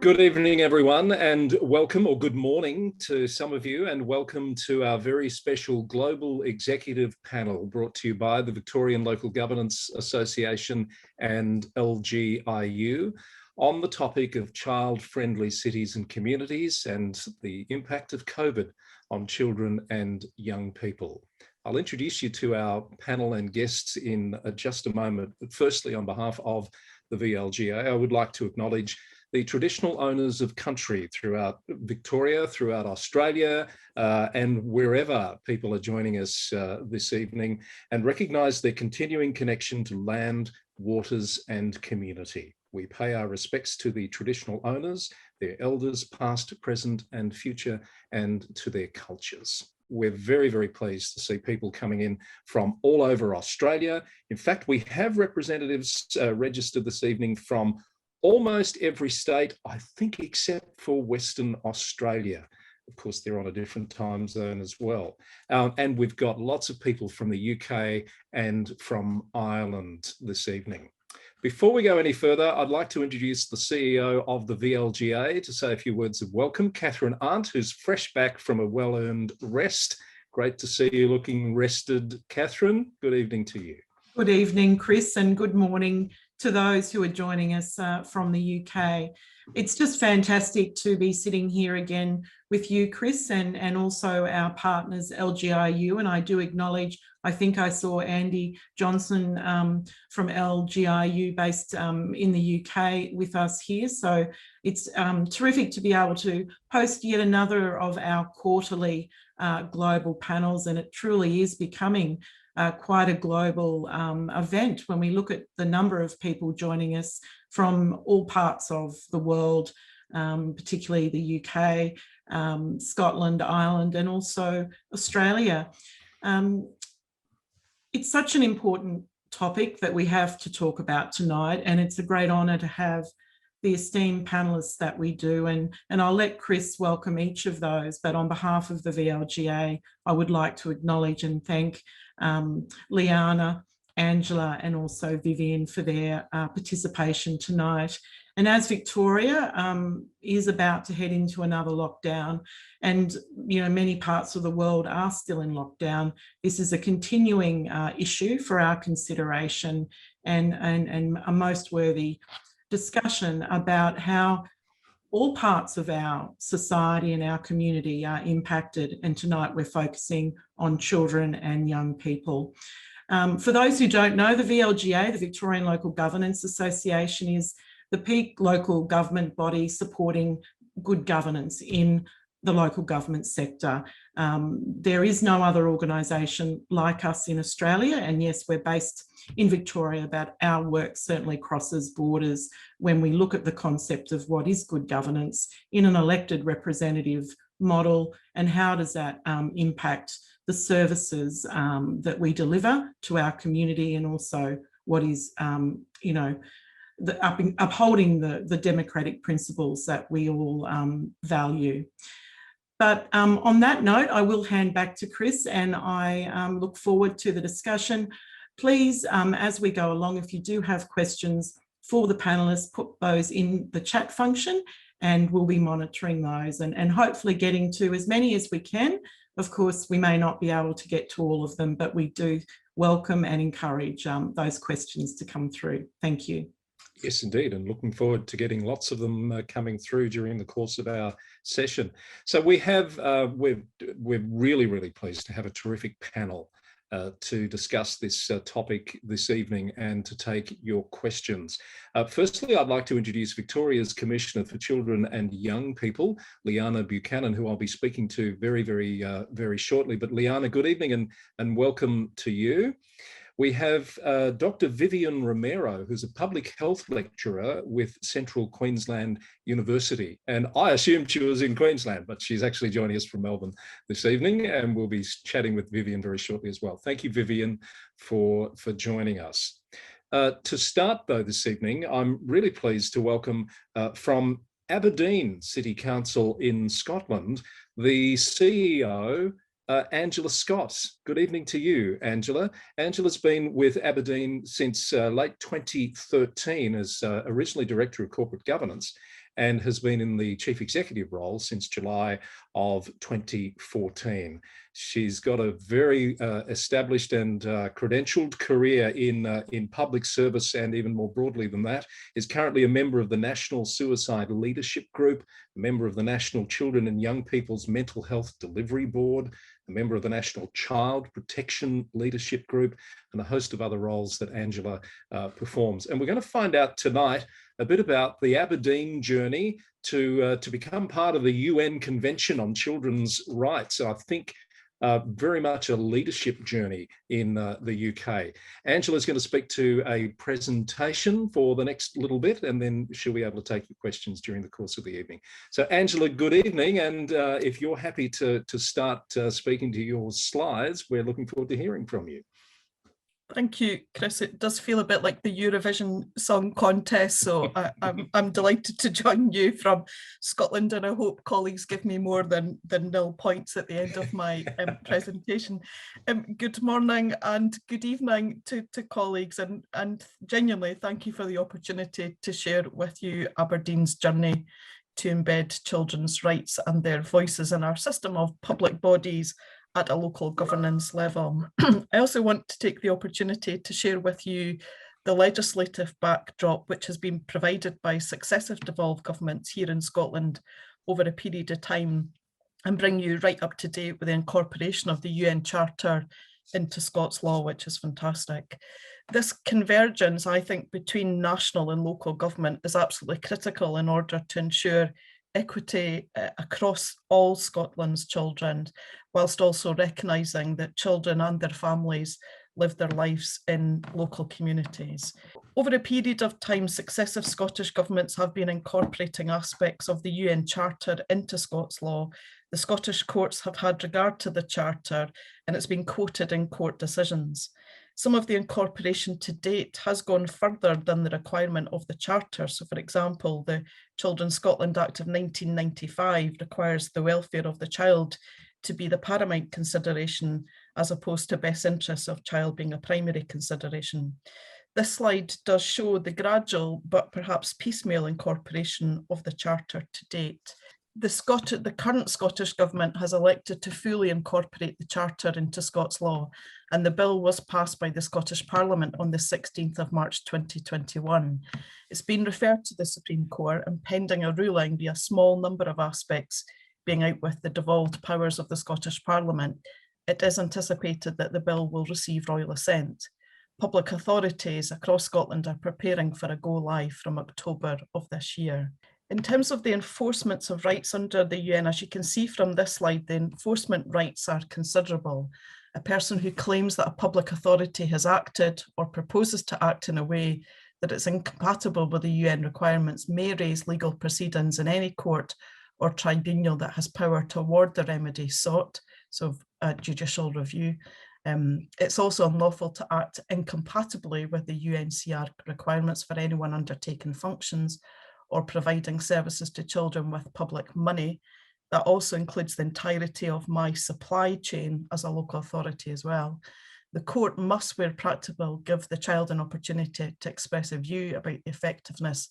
Good evening, everyone, and welcome, or good morning to some of you, and welcome to our very special Global Executive Panel brought to you by the Victorian Local Governance Association and LGIU on the topic of child-friendly cities and communities and the impact of COVID on children and young people. I'll introduce you to our panel and guests in just a moment, but firstly, on behalf of the VLGA, I would like to acknowledge the traditional owners of country throughout Victoria, throughout Australia, and wherever people are joining us this evening, and recognise their continuing connection to land, waters and community. We pay our respects to the traditional owners, their elders, past, present and future, and to their cultures. We're very, very pleased to see people coming in from all over Australia. In fact, we have representatives registered this evening from almost every state, I think, except for Western Australia. Of course, they're on a different time zone as well. And we've got lots of people from the UK and from Ireland this evening. Before we go any further, I'd like to introduce the CEO of the VLGA to say a few words of welcome, Catherine Arndt, who's fresh back from a well-earned rest. Great to see you looking rested, Catherine. Good evening to you. Good evening, Chris, and good morning to those who are joining us from the UK. It's just fantastic to be sitting here again with you, Chris, and also our partners, LGIU. And I do acknowledge, I think I saw Andy Johnson from LGIU based in the UK with us here. So it's terrific to be able to host yet another of our quarterly global panels, and it truly is becoming quite a global event when we look at the number of people joining us from all parts of the world, particularly the UK, Scotland, Ireland, and also Australia. It's such an important topic that we have to talk about tonight, and it's a great honour to have the esteemed panellists that we do, and I'll let Chris welcome each of those, but on behalf of the VLGA, I would like to acknowledge and thank Liana, Angela and also Vivian for their participation tonight. And as Victoria is about to head into another lockdown, and many parts of the world are still in lockdown, this is a continuing issue for our consideration and a most worthy discussion about how all parts of our society and our community are impacted. And tonight we're focusing on children and young people. For those who don't know, the VLGA, the Victorian Local Governance Association, is the peak local government body supporting good governance in the local government sector. There is no other organisation like us in Australia, and yes, we're based in Victoria, but our work certainly crosses borders when we look at the concept of what is good governance in an elected representative model, and how does that impact the services that we deliver to our community, and also what is, upholding the democratic principles that we all value. But on that note, I will hand back to Chris, and I look forward to the discussion. Please, as we go along, if you do have questions for the panellists, put those in the chat function, and we'll be monitoring those and hopefully getting to as many as we can. Of course, we may not be able to get to all of them, but we do welcome and encourage those questions to come through. Thank you. Yes, indeed, and looking forward to getting lots of them coming through during the course of our session. So we have, we're really, really pleased to have a terrific panel to discuss this topic this evening and to take your questions. Firstly, I'd like to introduce Victoria's Commissioner for Children and Young People, Liana Buchanan, who I'll be speaking to very shortly. But Liana, good evening and welcome to you. We have Dr. Vivian Romero, who's a public health lecturer with Central Queensland University. And I assumed she was in Queensland, but she's actually joining us from Melbourne this evening, and we'll be chatting with Vivian very shortly as well. Thank you, Vivian, for joining us. To start, though, this evening, I'm really pleased to welcome from Aberdeen City Council in Scotland, the CEO, Angela Scott. Good evening to you, Angela. Angela's been with Aberdeen since late 2013 as originally Director of Corporate Governance, and has been in the chief executive role since July of 2014. She's got a very established and credentialed career in public service, and even more broadly than that, is currently a member of the National Suicide Leadership Group, a member of the National Children and Young People's Mental Health Delivery Board, a member of the National Child Protection Leadership Group, and a host of other roles that Angela performs. And we're going to find out tonight a bit about the Aberdeen journey to become part of the UN Convention on Children's Rights. I think very much a leadership journey in the UK. Angela's going to speak to a presentation for the next little bit, and then she'll be able to take your questions during the course of the evening. So Angela, good evening. And if you're happy to start speaking to your slides, we're looking forward to hearing from you. Thank you, Chris. It does feel a bit like the Eurovision Song Contest, so I'm delighted to join you from Scotland, and I hope colleagues give me more than 0 points at the end of my presentation. Good morning and good evening to colleagues, and genuinely thank you for the opportunity to share with you Aberdeen's journey to embed children's rights and their voices in our system of public bodies at a local governance level. I also want to take the opportunity to share with you the legislative backdrop which has been provided by successive devolved governments here in Scotland over a period of time, and bring you right up to date with the incorporation of the UN Charter into Scots law, which is fantastic. This convergence, I think, between national and local government is absolutely critical in order to ensure equity across all Scotland's children, whilst also recognising that children and their families live their lives in local communities. Over a period of time, successive Scottish governments have been incorporating aspects of the UN Charter into Scots law. The Scottish courts have had regard to the Charter, and it's been quoted in court decisions. Some of the incorporation to date has gone further than the requirement of the Charter. So, for example, the Children's Scotland Act of 1995 requires the welfare of the child to be the paramount consideration, as opposed to best interests of child being a primary consideration. This slide does show the gradual but perhaps piecemeal incorporation of the Charter to date. The current Scottish Government has elected to fully incorporate the Charter into Scots law, and the bill was passed by the Scottish Parliament on the 16th of March 2021. It's been referred to the Supreme Court, and pending a ruling be a small number of aspects being out with the devolved powers of the Scottish Parliament, it is anticipated that the bill will receive royal assent. Public authorities across Scotland are preparing for a go-live from October of this year. In terms of the enforcements of rights under the UN, as you can see from this slide, the enforcement rights are considerable. A person who claims that a public authority has acted or proposes to act in a way that is incompatible with the UN requirements may raise legal proceedings in any court or tribunal that has power to award the remedy sought, so a judicial review. It's also unlawful to act incompatibly with the UNCR requirements for anyone undertaking functions or providing services to children with public money. That also includes the entirety of my supply chain as a local authority as well. The court must, where practicable, give the child an opportunity to express a view about the effectiveness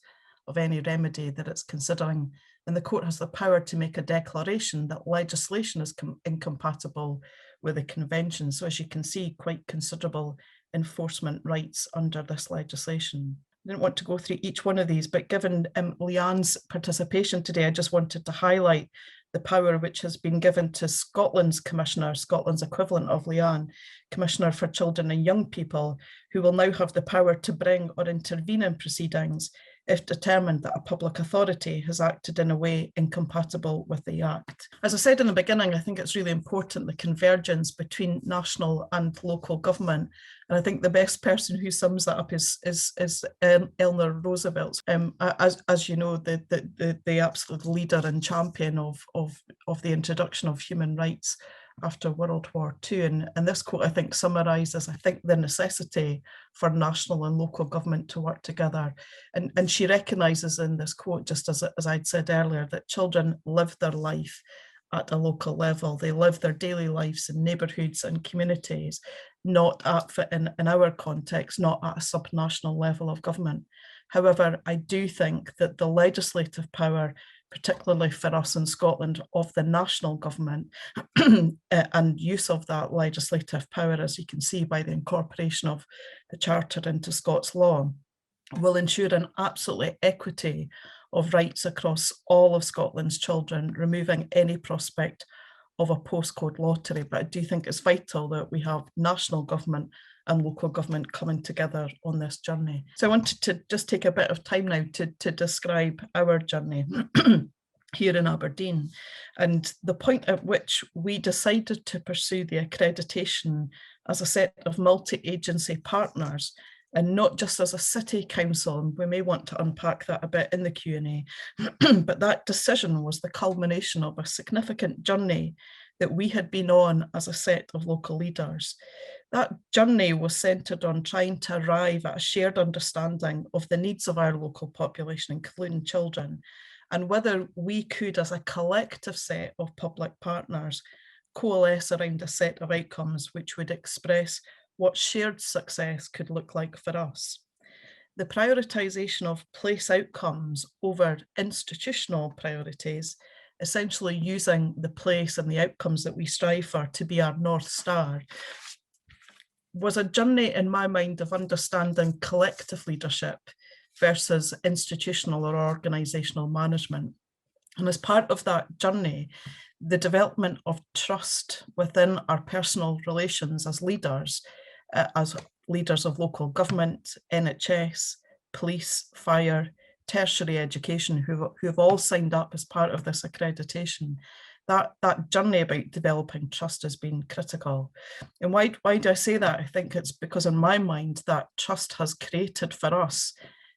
of any remedy that it's considering. And the court has the power to make a declaration that legislation is incompatible with the convention. So as you can see, quite considerable enforcement rights under this legislation. I didn't want to go through each one of these, but given Leanne's participation today, I just wanted to highlight the power which has been given to Scotland's Commissioner, Scotland's equivalent of Liana, Commissioner for Children and Young People, who will now have the power to bring or intervene in proceedings if determined that a public authority has acted in a way incompatible with the Act. As I said in the beginning, I think it's really important, the convergence between national and local government. And I think the best person who sums that up is Eleanor Roosevelt. As you know, the absolute leader and champion of the introduction of human rights after World War II. And this quote, I think, summarises, the necessity for national and local government to work together. And she recognises in this quote, just as I'd said earlier, that children live their life at a local level. They live their daily lives in neighbourhoods and communities, not in our context, not at a subnational level of government. However, I do think that the legislative power, particularly for us in Scotland, of the national government and use of that legislative power, as you can see by the incorporation of the Charter into Scots law, will ensure an absolute equity of rights across all of Scotland's children, removing any prospect of a postcode lottery. But I do think it's vital that we have national government and local government coming together on this journey. So I wanted to just take a bit of time now to describe our journey here in Aberdeen, and the point at which we decided to pursue the accreditation as a set of multi-agency partners, and not just as a city council, and we may want to unpack that a bit in the Q&A, but that decision was the culmination of a significant journey that we had been on as a set of local leaders. That journey was centred on trying to arrive at a shared understanding of the needs of our local population, including children, and whether we could, as a collective set of public partners, coalesce around a set of outcomes which would express what shared success could look like for us. The prioritisation of place outcomes over institutional priorities, essentially using the place and the outcomes that we strive for to be our North Star, was a journey in my mind of understanding collective leadership versus institutional or organisational management. And as part of that journey, the development of trust within our personal relations as leaders of local government, NHS, police, fire, tertiary education, who have all signed up as part of this accreditation. That journey about developing trust has been critical. And why do I say that? I think it's because in my mind that trust has created for us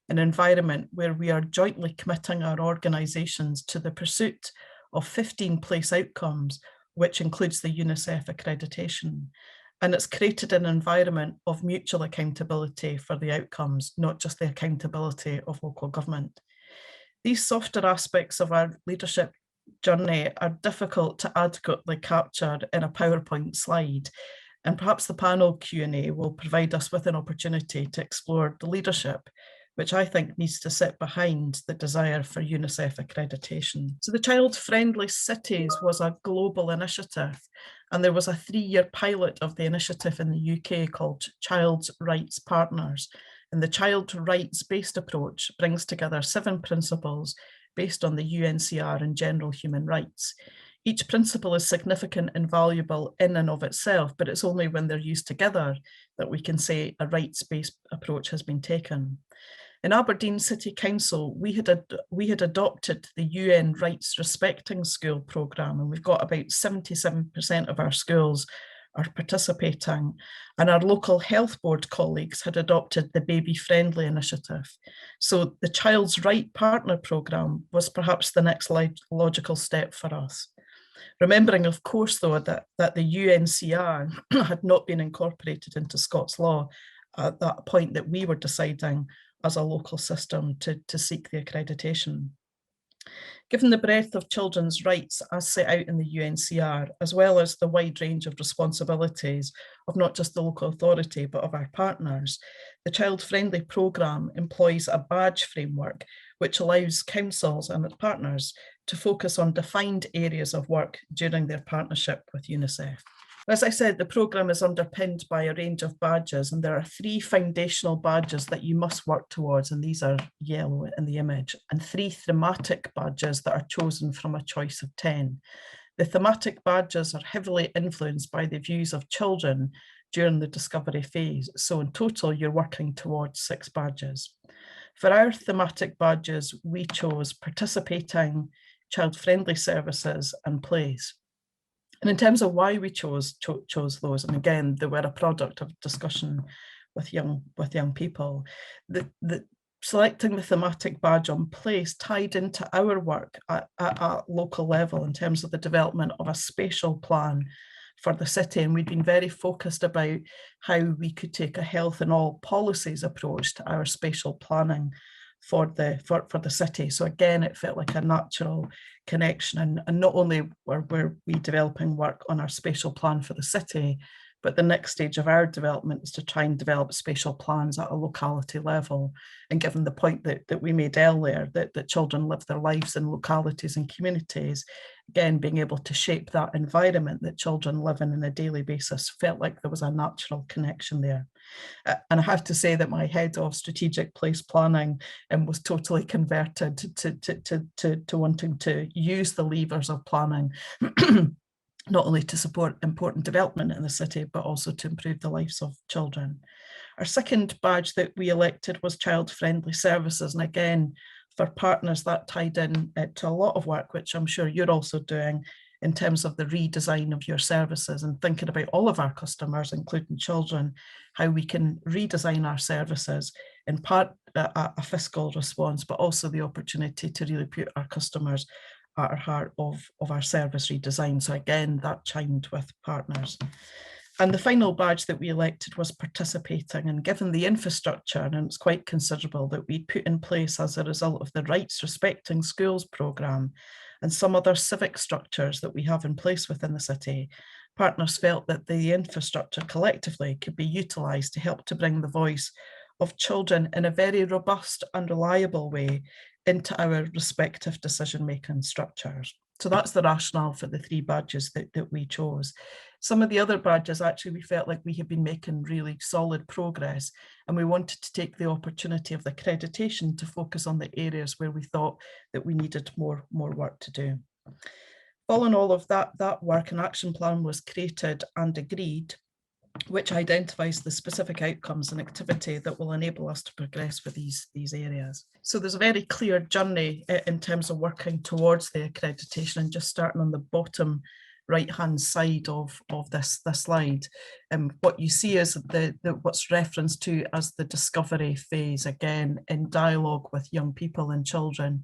an environment where we are jointly committing our organisations to the pursuit of 15 place outcomes, which includes the UNICEF accreditation. And it's created an environment of mutual accountability for the outcomes, not just the accountability of local government. These softer aspects of our leadership journey are difficult to adequately capture in a PowerPoint slide, and perhaps the panel Q&A will provide us with an opportunity to explore the leadership, which I think needs to sit behind the desire for UNICEF accreditation. So the Child Friendly Cities was a global initiative, and there was a 3-year pilot of the initiative in the UK called Child's Rights Partners. And the child rights-based approach brings together 7 principles based on the UNCR and general human rights. Each principle is significant and valuable in and of itself, but it's only when they're used together that we can say a rights-based approach has been taken. In Aberdeen City Council, we had adopted the UN Rights Respecting School programme, and we've got about 77% of our schools are participating, and our local health board colleagues had adopted the Baby Friendly initiative. So the Child's Right Partner programme was perhaps the next logical step for us. Remembering, of course, though, that the UNCR had not been incorporated into Scots law at that point that we were deciding as a local system to seek the accreditation. Given the breadth of children's rights as set out in the UNCR, as well as the wide range of responsibilities of not just the local authority, but of our partners, the Child Friendly programme employs a badge framework which allows councils and its partners to focus on defined areas of work during their partnership with UNICEF. As I said, the programme is underpinned by a range of badges, and there are 3 foundational badges that you must work towards, and these are yellow in the image, and 3 thematic badges that are chosen from a choice of 10. The thematic badges are heavily influenced by the views of children during the discovery phase, so in total you're working towards 6 badges. For our thematic badges, we chose participating, child-friendly services and plays. And in terms of why we chose those, and again, they were a product of discussion with young people, selecting the thematic badge on place tied into our work at a local level in terms of the development of a spatial plan for the city. And we've been very focused about how we could take a health and all policies approach to our spatial planning for the city. So again, it felt like a natural connection, and not only were we developing work on our spatial plan for the city, But the next stage of our development is to try and develop spatial plans at a locality level. And given the point that we made earlier, that children live their lives in localities and communities, again, being able to shape that environment that children live in on a daily basis felt like there was a natural connection there. And I have to say that my head of strategic place planning was totally converted to wanting to use the levers of planning not only to support important development in the city, but also to improve the lives of children. Our second badge that we elected was child-friendly services. And again, for partners, that tied in to a lot of work, which I'm sure you're also doing in terms of the redesign of your services and thinking about all of our customers, including children, how we can redesign our services, in part a fiscal response, but also the opportunity to really put our customers at the heart of our service redesign. So again, that chimed with partners. And the final badge that we elected was participating, and given the infrastructure, and it's quite considerable, that we put in place as a result of the Rights Respecting Schools programme and some other civic structures that we have in place within the city, partners felt that the infrastructure collectively could be utilised to help to bring the voice of children in a very robust and reliable way into our respective decision-making structures. So that's the rationale for the three badges that we chose. Some of the other badges, actually, we felt like we had been making really solid progress, and we wanted to take the opportunity of the accreditation to focus on the areas where we thought that we needed more work to do. Following all of that work, an action plan was created and agreed, which identifies the specific outcomes and activity that will enable us to progress with these areas. So there's a very clear journey in terms of working towards the accreditation, and just starting on the bottom right-hand side of this slide. What you see is what's referenced to as the discovery phase, again, in dialogue with young people and children.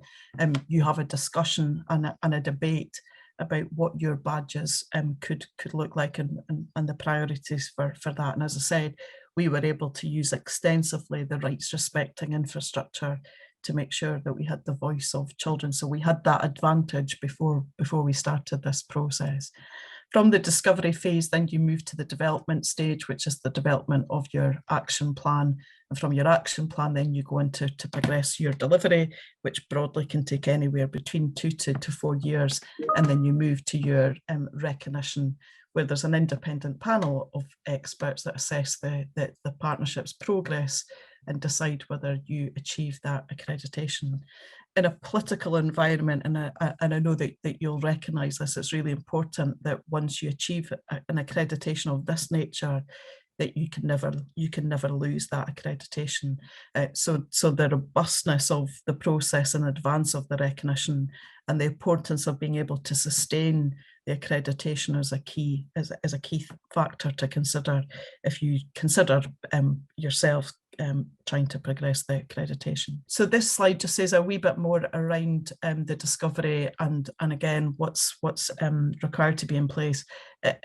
You have a discussion and a debate about what your badges could look like and the priorities for that. And as I said, we were able to use extensively the rights respecting infrastructure to make sure that we had the voice of children. So we had that advantage before we started this process. From the discovery phase, then you move to the development stage, which is the development of your action plan. And from your action plan, then you go into to progress your delivery, which broadly can take anywhere between 2 to 4 years. And then you move to your recognition, where there's an independent panel of experts that assess the partnership's progress and decide whether you achieve that accreditation. In a political environment, and I know that you'll recognise this, it's really important that once you achieve an accreditation of this nature, that you can never lose that accreditation. So the robustness of the process in advance of the recognition and the importance of being able to sustain the accreditation is a key factor to consider if you consider yourself trying to progress the accreditation. So this slide just says a wee bit more around the discovery and again what's required to be in place.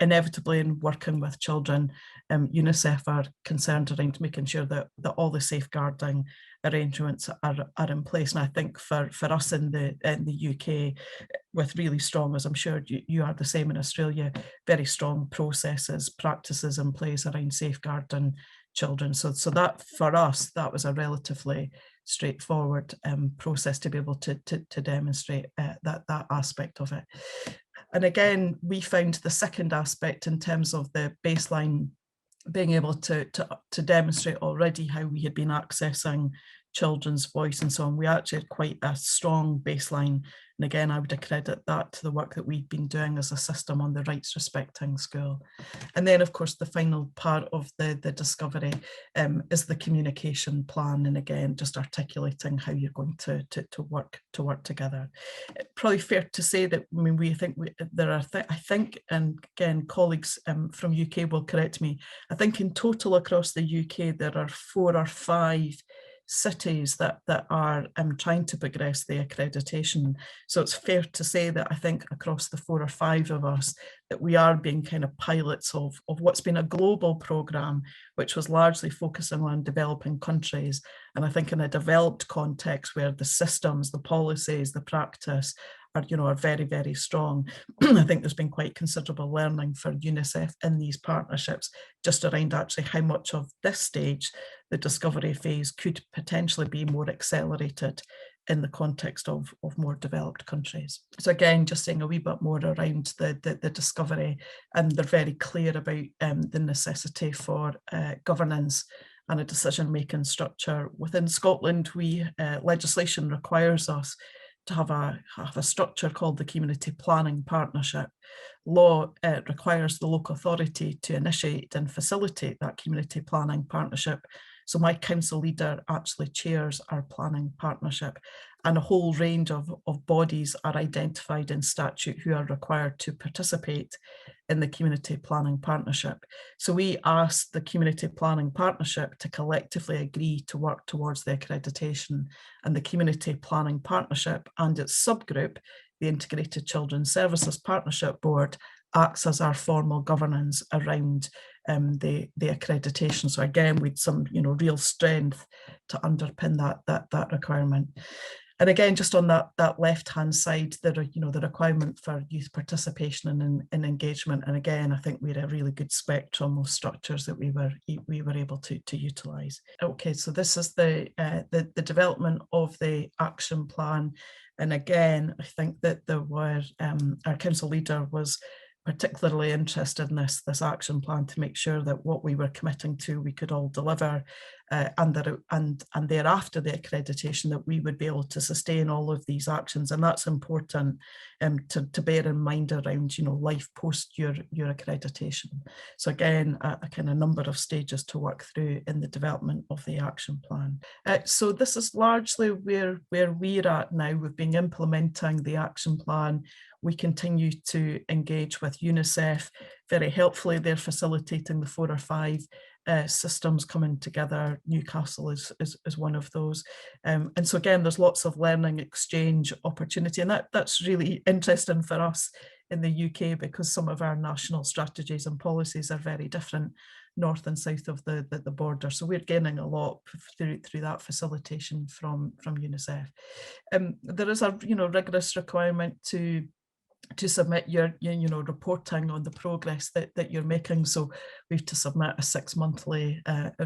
Inevitably, in working with children, UNICEF are concerned around making sure that all the safeguarding arrangements are in place. And I think for us in the UK, with really strong, as I'm sure you are the same in Australia, very strong processes, practices in place around safeguarding children. So that for us, that was a relatively straightforward process to be able to demonstrate that aspect of it. And again, we found the second aspect in terms of the baseline, being able to demonstrate already how we had been accessing children's voice and so on. We actually had quite a strong baseline. And again, I would accredit that to the work that we've been doing as a system on the rights respecting school. And then, of course, the final part of the discovery is the communication plan. And again, just articulating how you're going to work together. Probably fair to say that, I mean, I think, and again, colleagues from UK will correct me, I think in total across the UK, there are 4 or 5 cities that are trying to progress the accreditation. So it's fair to say that I think across the 4 or 5 of us that we are being kind of pilots of what's been a global programme, which was largely focusing on developing countries. And I think in a developed context where the systems, the policies, the practice are very, very strong. I think there's been quite considerable learning for UNICEF in these partnerships, just around actually how much of this stage, the discovery phase, could potentially be more accelerated in the context of more developed countries. So again, just saying a wee bit more around the discovery, and they're very clear about the necessity for governance and a decision-making structure. Within Scotland, legislation requires us to have a structure called the Community Planning Partnership. Law requires the local authority to initiate and facilitate that community planning partnership. So my council leader actually chairs our planning partnership, and a whole range of bodies are identified in statute who are required to participate in the community planning partnership. So we asked the community planning partnership to collectively agree to work towards the accreditation, and the community planning partnership and its subgroup, the Integrated Children's Services Partnership Board, acts as our formal governance around the accreditation. So again, with some real strength to underpin that requirement. And again, just on that left-hand side, the requirement for youth participation and engagement. And again, I think we had a really good spectrum of structures that we were able to utilise. Okay, so this is the development of the action plan. And again, I think that our council leader was particularly interested in this action plan to make sure that what we were committing to we could all deliver, and thereafter the accreditation, that we would be able to sustain all of these actions. And that's important to bear in mind around life post your accreditation. So again, a kind of number of stages to work through in the development of the action plan. So this is largely where we're at now. We've been implementing the action plan. We continue to engage with UNICEF. Very helpfully, they're facilitating the 4 or 5 systems coming together. Newcastle is one of those. And so again, there's lots of learning exchange opportunity, and that's really interesting for us in the UK, because some of our national strategies and policies are very different north and south of the border. So we're gaining a lot through that facilitation from UNICEF. There is a rigorous requirement to submit your reporting on the progress that you're making. So we have to submit a 6-monthly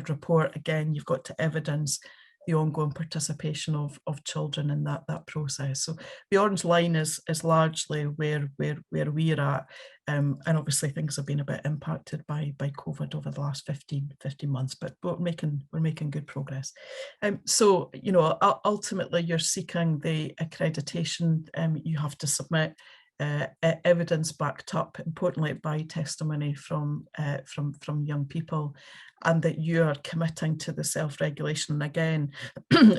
report. Again, you've got to evidence the ongoing participation of children in that process. So the orange line is largely where we're at, and obviously things have been a bit impacted by COVID over the last 15 months, but we're making good progress. So ultimately you're seeking the accreditation. You have to submit evidence backed up, importantly, by testimony from young people, and that you are committing to the self-regulation. And again,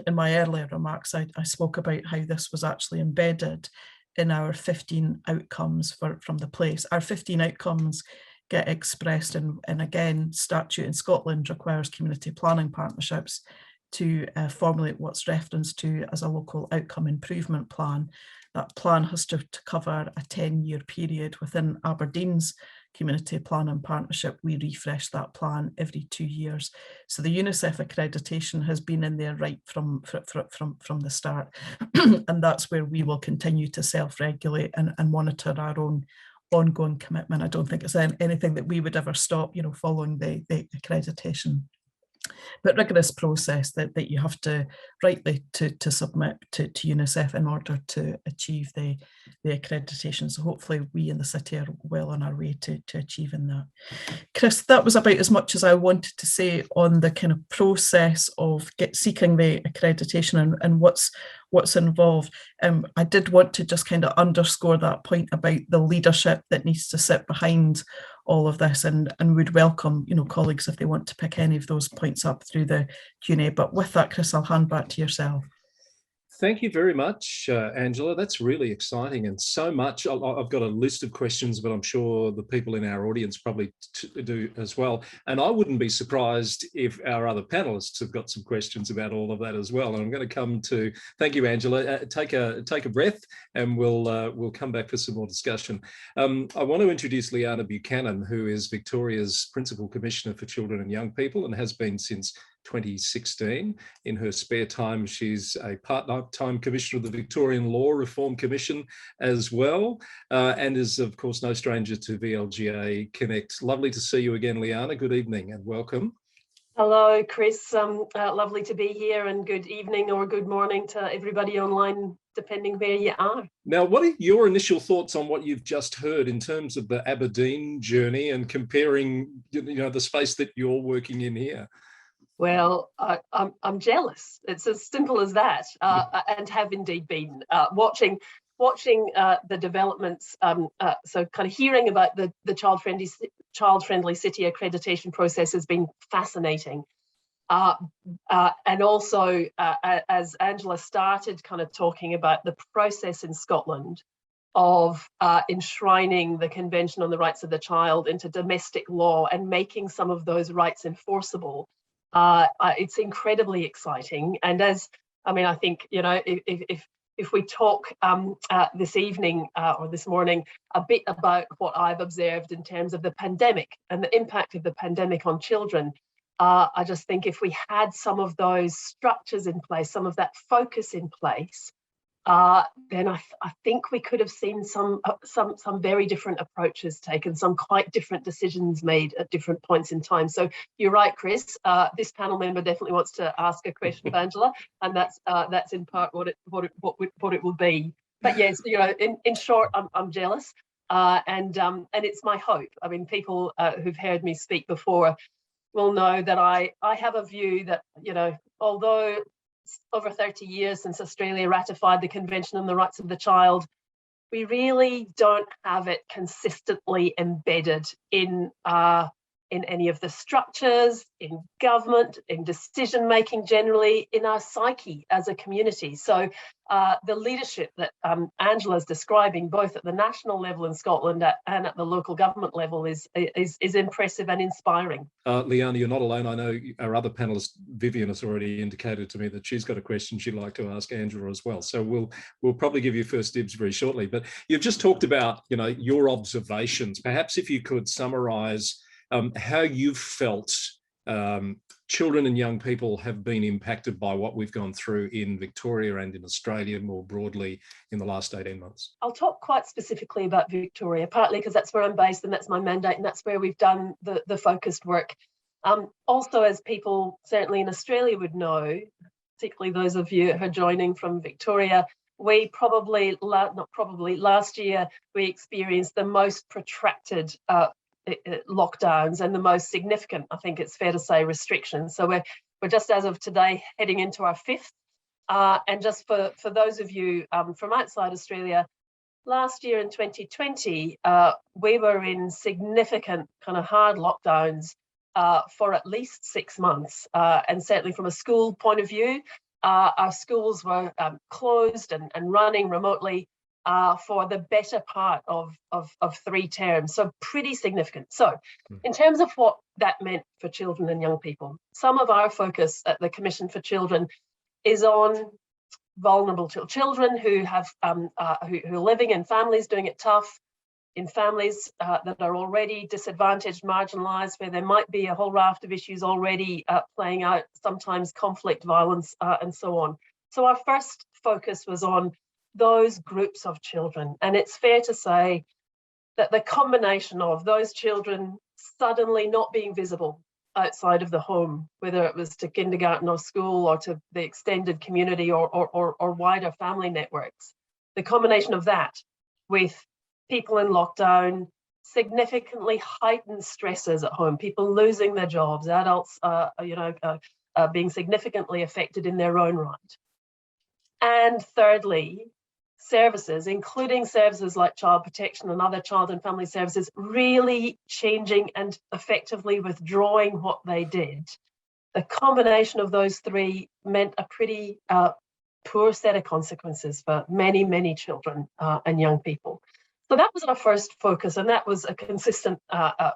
in my earlier remarks, I spoke about how this was actually embedded in our 15 outcomes from the place. Our 15 outcomes get expressed, and again, statute in Scotland requires community planning partnerships to formulate what's referenced to as a local outcome improvement plan. That plan has to cover a 10-year period. Within Aberdeen's community planning partnership, we refresh that plan every 2 years. So the UNICEF accreditation has been in there right from the start. And that's where we will continue to self-regulate and monitor our own ongoing commitment. I don't think it's anything that we would ever stop, following the accreditation. But rigorous process that you have to rightly to submit to UNICEF in order to achieve the accreditation. So hopefully we in the city are well on our way to achieving that. Chris, that was about as much as I wanted to say on the kind of process of seeking the accreditation and what's involved. I did want to just kind of underscore that point about the leadership that needs to sit behind all of this, and would welcome colleagues if they want to pick any of those points up through the Q&A. But with that, Chris, I'll hand back to yourself. Thank you very much, Angela. That's really exciting, and so much. I've got a list of questions, but I'm sure the people in our audience probably do as well. And I wouldn't be surprised if our other panelists have got some questions about all of that as well. And I'm going to come to, thank you, Angela. Take a breath, and we'll come back for some more discussion. I want to introduce Liana Buchanan, who is Victoria's Principal Commissioner for Children and Young People and has been since 2016. In her spare time, she's a part-time commissioner of the Victorian Law Reform Commission as well, and is, of course, no stranger to VLGA Connect. Lovely to see you again, Liana. Good evening and welcome. Hello, Chris. Lovely to be here, and good evening or good morning to everybody online, depending where you are. Now, what are your initial thoughts on what you've just heard in terms of the Aberdeen journey and comparing, the space that you're working in here? Well, I'm jealous. It's as simple as that, and have indeed been watching the developments. So kind of hearing about the child-friendly city accreditation process has been fascinating. And also, as Angela started kind of talking about the process in Scotland of enshrining the Convention on the Rights of the Child into domestic law and making some of those rights enforceable, it's incredibly exciting. And I think, if we talk this evening or this morning a bit about what I've observed in terms of the pandemic and the impact of the pandemic on children, I just think if we had some of those structures in place, some of that focus in place, then I think we could have seen some very different approaches taken, some quite different decisions made at different points in time. So you're right, Chris. This panel member definitely wants to ask a question of Angela, and that's in part what it will be. But yes, in short, I'm jealous, and it's my hope. I mean, people who've heard me speak before will know that I have a view that, although over 30 years since Australia ratified the Convention on the Rights of the Child, we really don't have it consistently embedded in any of the structures, in government, in decision making generally, in our psyche as a community. So the leadership that Angela's describing, both at the national level in Scotland and at the local government level, is impressive and inspiring. Liana, you're not alone. I know our other panelist, Vivian, has already indicated to me that she's got a question she'd like to ask Angela as well. So we'll probably give you first dibs very shortly. But you've just talked about, your observations. Perhaps if you could summarise how you've felt children and young people have been impacted by what we've gone through in Victoria and in Australia more broadly in the last 18 months. I'll talk quite specifically about Victoria, partly because that's where I'm based and that's my mandate and that's where we've done the focused work. Also, as people certainly in Australia would know, particularly those of you who are joining from Victoria, we last year we experienced the most protracted lockdowns and the most significant, I think it's fair to say, restrictions. So we're just as of today heading into our fifth. And just for those of you from outside Australia, last year in 2020, we were in significant kind of hard lockdowns for at least 6 months. And certainly from a school point of view, our schools were closed and running remotely for the better part of 3 terms, so pretty significant. So in terms of what that meant for children and young people, some of our focus at the Commission for Children is on vulnerable children who have who are living in families doing it tough, in families that are already disadvantaged, marginalised, where there might be a whole raft of issues already playing out, sometimes conflict, violence, and so on. So our first focus was on those groups of children. And it's fair to say that the combination of those children suddenly not being visible outside of the home, whether it was to kindergarten or school or to the extended community or wider family networks, the combination of that with people in lockdown, significantly heightened stresses at home, people losing their jobs, adults being significantly affected in their own right. And thirdly, services, including services like child protection and other child and family services, really changing and effectively withdrawing what they did. The combination of those 3 meant a pretty poor set of consequences for many, many children and young people. So that was our first focus, and that was a consistent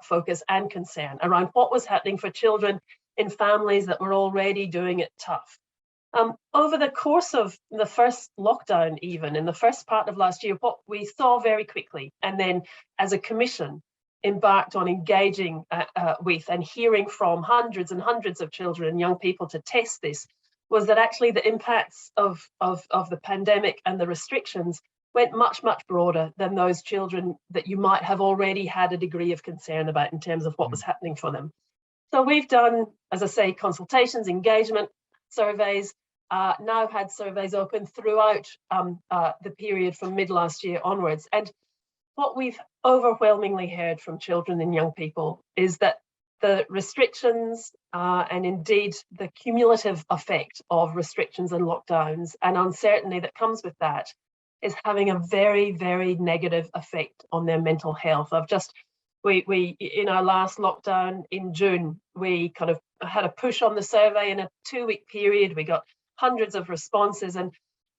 focus and concern around what was happening for children in families that were already doing it tough. Over the course of the first lockdown, even in the first part of last year, what we saw very quickly, and then as a commission embarked on engaging with and hearing from hundreds and hundreds of children and young people to test this was that actually the impacts of the pandemic and the restrictions went much, much broader than those children that you might have already had a degree of concern about in terms of what was happening for them. So we've done, as I say, consultations, engagement, surveys, now had surveys open throughout the period from mid last year onwards. And what we've overwhelmingly heard from children and young people is that the restrictions and indeed the cumulative effect of restrictions and lockdowns and uncertainty that comes with that is having a very, very negative effect on their mental health. We in our last lockdown in June, we kind of had a push on the survey in a 2-week period. We got hundreds of responses, and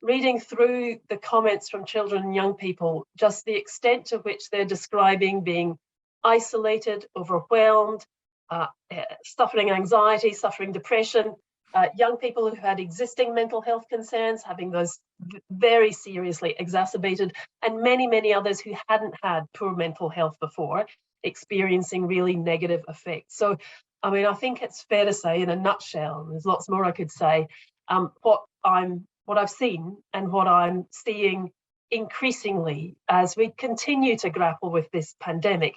reading through the comments from children and young people, just the extent to which they're describing being isolated, overwhelmed, suffering anxiety, suffering depression, young people who had existing mental health concerns, having those very seriously exacerbated, and many, many others who hadn't had poor mental health before, experiencing really negative effects. So, I mean, I think it's fair to say in a nutshell, and there's lots more I could say, what I've seen and what I'm seeing increasingly as we continue to grapple with this pandemic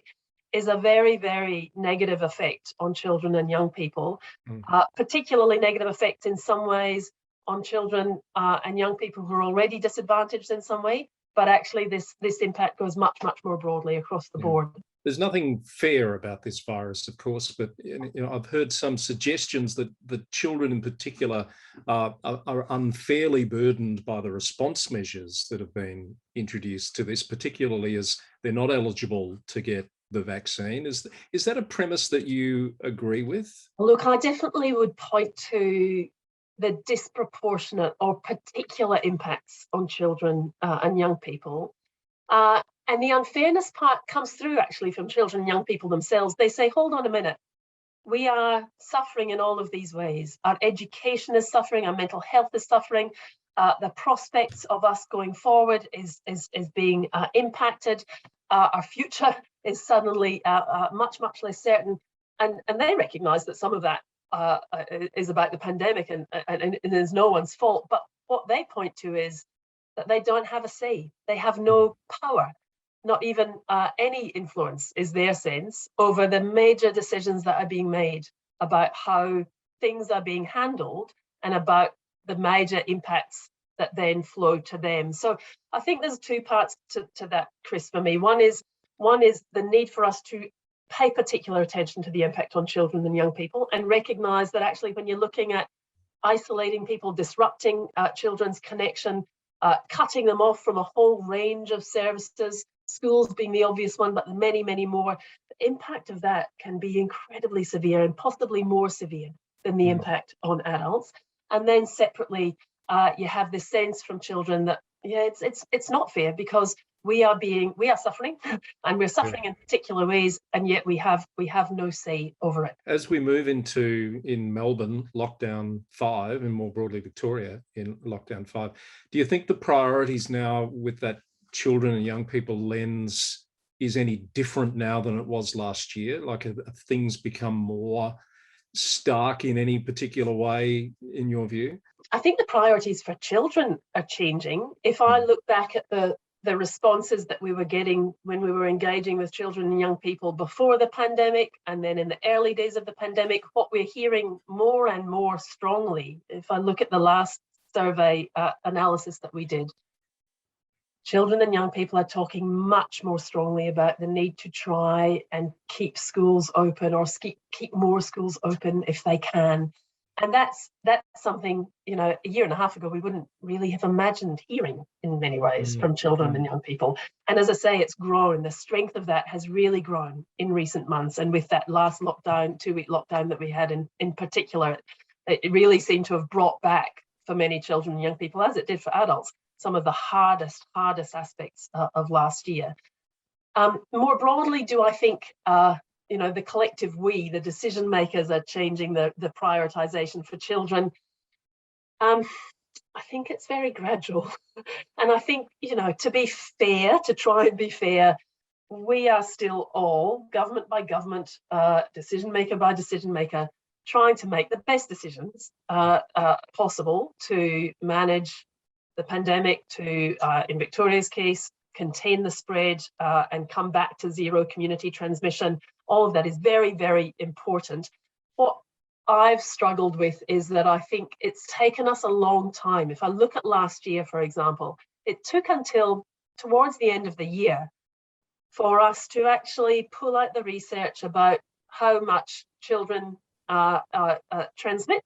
is a very, very negative effect on children and young people, particularly negative effect in some ways on children and young people who are already disadvantaged in some way, but actually this impact goes much, much more broadly across the board. There's nothing fair about this virus, of course, but I've heard some suggestions that the children in particular are unfairly burdened by the response measures that have been introduced to this, particularly as they're not eligible to get the vaccine. Is that a premise that you agree with? Look, I definitely would point to the disproportionate or particular impacts on children and young people. And the unfairness part comes through actually from children and young people themselves. They say, hold on a minute, we are suffering in all of these ways. Our education is suffering, our mental health is suffering, the prospects of us going forward is being impacted. Our future is suddenly much, much less certain. And they recognise that some of that is about the pandemic and is no one's fault. But what they point to is that they don't have a say. They have no power. Not even any influence is their sense over the major decisions that are being made about how things are being handled and about the major impacts that then flow to them. So I think there's two parts to that, Chris, for me. One is the need for us to pay particular attention to the impact on children and young people and recognise that actually when you're looking at isolating people, disrupting children's connection, cutting them off from a whole range of services, schools being the obvious one, but many, many more, the impact of that can be incredibly severe and possibly more severe than the impact on adults. And then separately, you have this sense from children that, it's not fair because we are suffering and we're suffering in particular ways, and yet we have no say over it. As we move in Melbourne, lockdown 5, and more broadly Victoria in lockdown 5, do you think the priorities now with that children and young people lens is any different now than it was last year? Like, have things become more stark in any particular way in your view? I think the priorities for children are changing. If I look back at the responses that we were getting when we were engaging with children and young people before the pandemic, and then in the early days of the pandemic, what we're hearing more and more strongly, if I look at the last survey analysis that we did, children and young people are talking much more strongly about the need to try and keep schools open or keep more schools open if they can. And that's something, a year and a half ago, we wouldn't really have imagined hearing in many ways from children and young people. And as I say, it's grown. The strength of that has really grown in recent months. And with that last lockdown, 2-week lockdown that we had in particular, it really seemed to have brought back for many children and young people, as it did for adults, some of the hardest aspects of last year. More broadly, do I think the collective we, the decision makers, are changing the prioritization for children? I think it's very gradual. And I think, to be fair, to try and be fair, we are still all, government by government, decision maker by decision maker, trying to make the best decisions possible to manage the pandemic, to, in Victoria's case, contain the spread and come back to zero community transmission. All of that is very, very important. What I've struggled with is that I think it's taken us a long time. If I look at last year, for example, it took until towards the end of the year for us to actually pull out the research about how much children transmit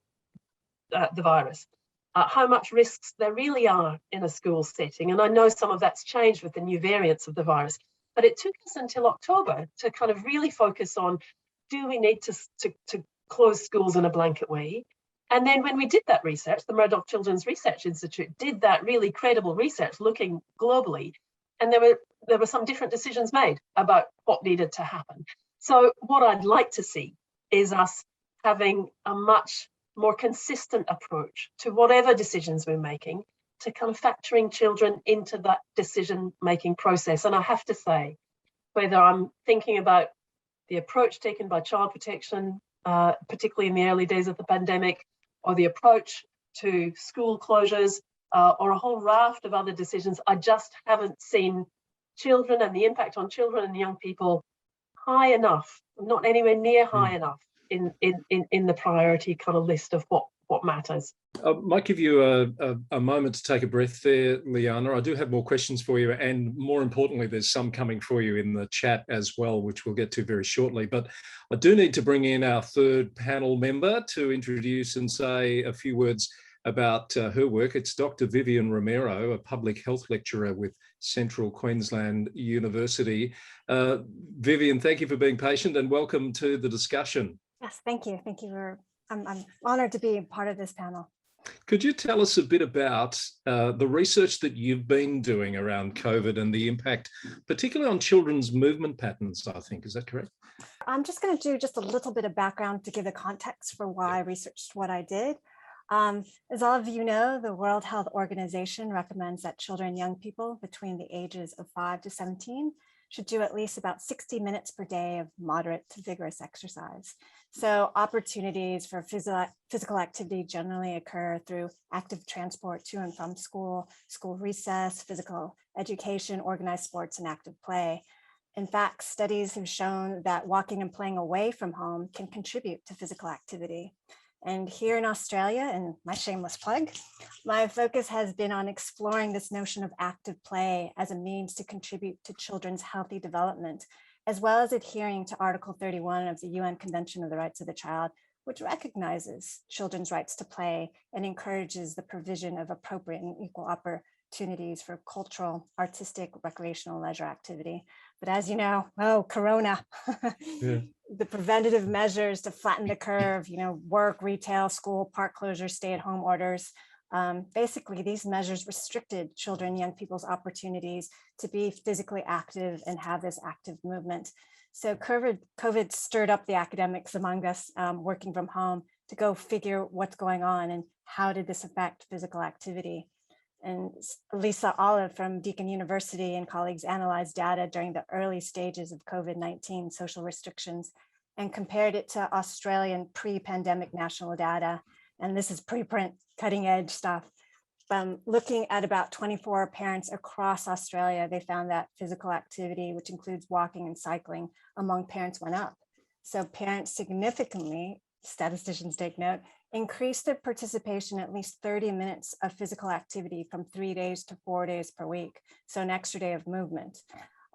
the virus, how much risks there really are in a school setting. And I know some of that's changed with the new variants of the virus, but it took us until October to kind of really focus on, do we need to close schools in a blanket way? And then when we did that research, the Murdoch Children's Research Institute did that really credible research looking globally, and there were some different decisions made about what needed to happen. So what I'd like to see is us having a much more consistent approach to whatever decisions we're making, to kind of factoring children into that decision-making process. And I have to say, whether I'm thinking about the approach taken by child protection, particularly in the early days of the pandemic, or the approach to school closures, or a whole raft of other decisions, I just haven't seen children and the impact on children and young people high enough, not anywhere near high enough in the priority kind of list of what matters. I might give you a moment to take a breath there, Liana. I do have more questions for you, and more importantly, there's some coming for you in the chat as well, which we'll get to very shortly. But I do need to bring in our third panel member to introduce and say a few words about her work. It's Dr. Vivian Romero, a public health lecturer with Central Queensland University. Vivian, thank you for being patient and welcome to the discussion. Yes, thank you. Thank you. I'm honored to be part of this panel. Could you tell us a bit about the research that you've been doing around COVID and the impact, particularly on children's movement patterns, I think, is that correct? I'm just going to do just a little bit of background to give the context for why I researched what I did. As all of you know, the World Health Organization recommends that children and young people between the ages of 5 to 17 should do at least about 60 minutes per day of moderate to vigorous exercise. So opportunities for physical activity generally occur through active transport to and from school, school recess, physical education, organized sports, and active play. In fact, studies have shown that walking and playing away from home can contribute to physical activity. And here in Australia, and my shameless plug, my focus has been on exploring this notion of active play as a means to contribute to children's healthy development, as well as adhering to Article 31 of the UN Convention of the Rights of the Child, which recognizes children's rights to play and encourages the provision of appropriate and equal opportunities for cultural, artistic, recreational, leisure activity. But as you know, Corona, yeah. The preventative measures to flatten the curve, work, retail, school, park closures, stay-at-home orders. Basically, these measures restricted children and young people's opportunities to be physically active and have this active movement. So COVID stirred up the academics among us working from home to go figure what's going on and how did this affect physical activity. And Lisa Olive from Deakin University and colleagues analyzed data during the early stages of COVID-19 social restrictions and compared it to Australian pre-pandemic national data. And this is preprint, cutting edge stuff. Looking at about 24 parents across Australia, they found that physical activity, which includes walking and cycling, among parents went up. So parents significantly, statisticians take note, increased their participation at least 30 minutes of physical activity from 3 days to 4 days per week. So an extra day of movement.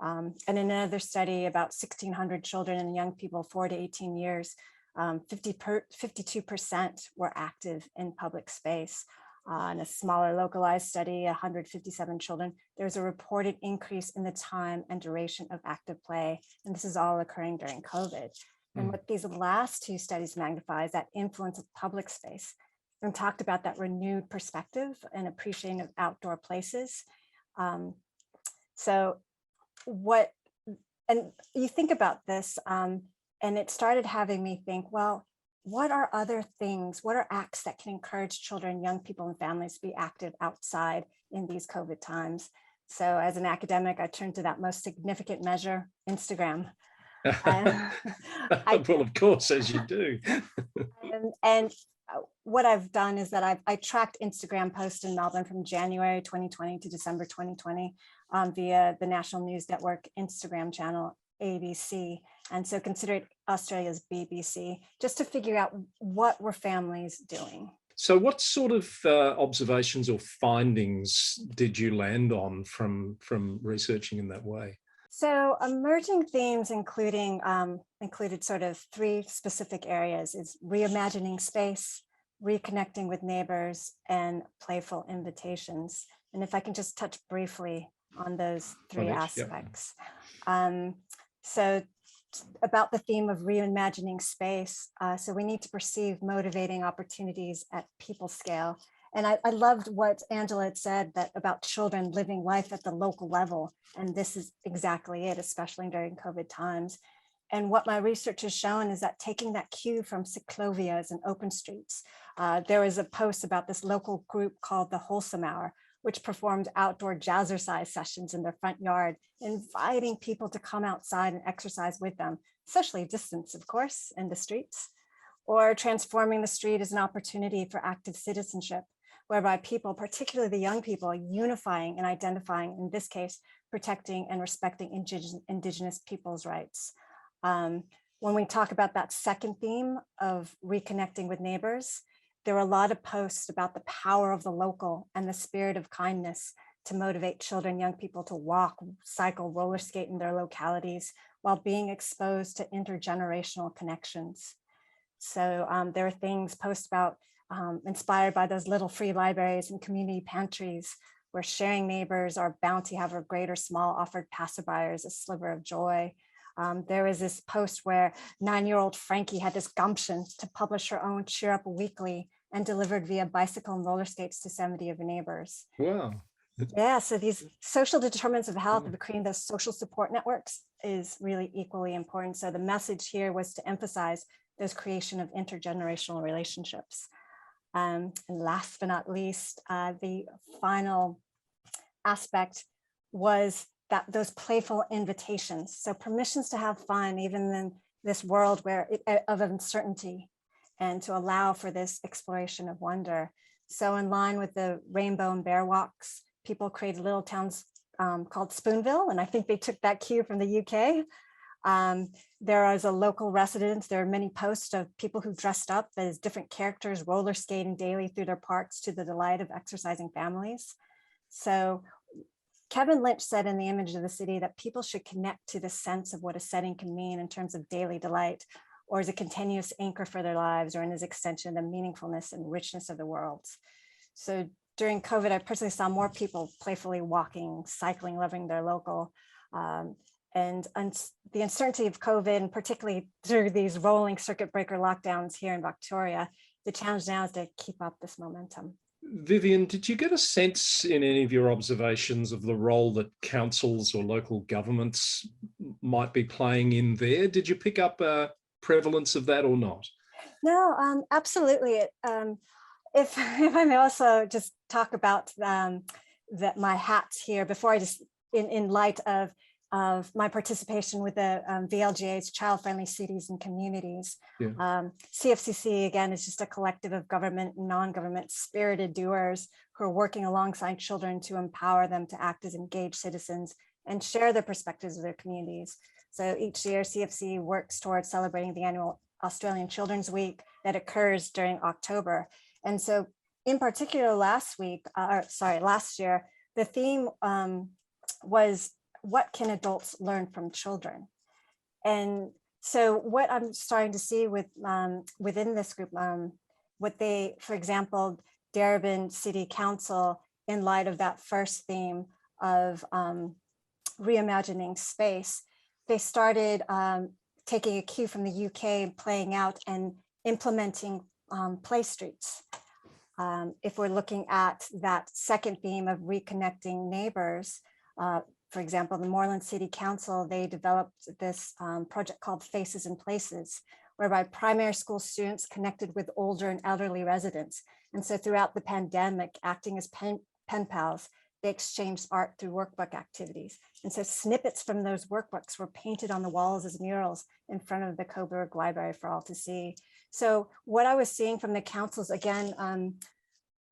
And in another study, about 1,600 children and young people 4 to 18 years, 52% were active in public space. In a smaller localized study, 157 children, there's a reported increase in the time and duration of active play. And this is all occurring during COVID. And what these last two studies magnify is that influence of public space, and talked about that renewed perspective and appreciation of outdoor places. And you think about this, and it started having me think, well, what are other things, what are acts that can encourage children, young people, and families to be active outside in these COVID times? So as an academic, I turned to that most significant measure, Instagram. Well, of course, as you do. and what I've done is that I tracked Instagram posts in Melbourne from January 2020 to December 2020 via the National News Network Instagram channel, ABC. And so consider it Australia's BBC, just to figure out what were families doing. So what sort of observations or findings did you land on from researching in that way? So emerging themes included sort of three specific areas: is reimagining space, reconnecting with neighbors, and playful invitations. And if I can just touch briefly on those three aspects. Yep. So about the theme of reimagining space, so we need to perceive motivating opportunities at people scale. And I loved what Angela had said that about children living life at the local level. And this is exactly it, especially during COVID times. And what my research has shown is that taking that cue from cyclovias and open streets, there was a post about this local group called the Wholesome Hour, which performed outdoor jazzercise sessions in their front yard, inviting people to come outside and exercise with them, socially distanced, of course, in the streets. Or transforming the street as an opportunity for active citizenship, whereby people, particularly the young people, unifying and identifying, in this case, protecting and respecting Indigenous people's rights. When we talk about that second theme of reconnecting with neighbors, there were a lot of posts about the power of the local and the spirit of kindness to motivate children, young people to walk, cycle, roller skate in their localities while being exposed to intergenerational connections. So there are things posts about inspired by those little free libraries and community pantries where sharing neighbors or bounty however great or small offered passerbyers a sliver of joy. There was this post where 9-year-old Frankie had this gumption to publish her own Cheer Up Weekly and delivered via bicycle and roller skates to 70 of her neighbors. Wow. Yeah, so these social determinants of health of creating those social support networks is really equally important. So the message here was to emphasize those creation of intergenerational relationships. And last but not least, the final aspect was that those playful invitations. So permissions to have fun, even in this world of uncertainty, and to allow for this exploration of wonder. So in line with the Rainbow and Bear Walks, people created little towns called Spoonville, and I think they took that cue from the UK. There is a local residence. There are many posts of people who dressed up as different characters, roller skating daily through their parks to the delight of exercising families. So Kevin Lynch said in The Image of the City that people should connect to the sense of what a setting can mean in terms of daily delight, or as a continuous anchor for their lives, or in its extension, the meaningfulness and richness of the world. So during COVID, I personally saw more people playfully walking, cycling, loving their local. And the uncertainty of COVID, and particularly through these rolling circuit breaker lockdowns here in Victoria, the challenge now is to keep up this momentum. Vivian, did you get a sense in any of your observations of the role that councils or local governments might be playing in there? Did you pick up a prevalence of that or not? No, absolutely. If I may also just talk about my hats here before I just, in light of my participation with the VLGA's Child-Friendly Cities and Communities. Yeah. CFCC, again, is just a collective of government and non-government spirited doers who are working alongside children to empower them to act as engaged citizens and share the perspectives of their communities. So each year, CFC works towards celebrating the annual Australian Children's Week that occurs during October. And so in particular, last year, the theme was, what can adults learn from children? And so what I'm starting to see within this group, what they, for example, Aberdeen City Council, in light of that first theme of reimagining space, they started taking a cue from the UK and playing out and implementing play streets. If we're looking at that second theme of reconnecting neighbors, for example, the Moreland City Council, they developed this project called Faces and Places, whereby primary school students connected with older and elderly residents. And so throughout the pandemic, acting as pen pals, they exchanged art through workbook activities. And so snippets from those workbooks were painted on the walls as murals in front of the Coburg Library for all to see. So what I was seeing from the councils, again,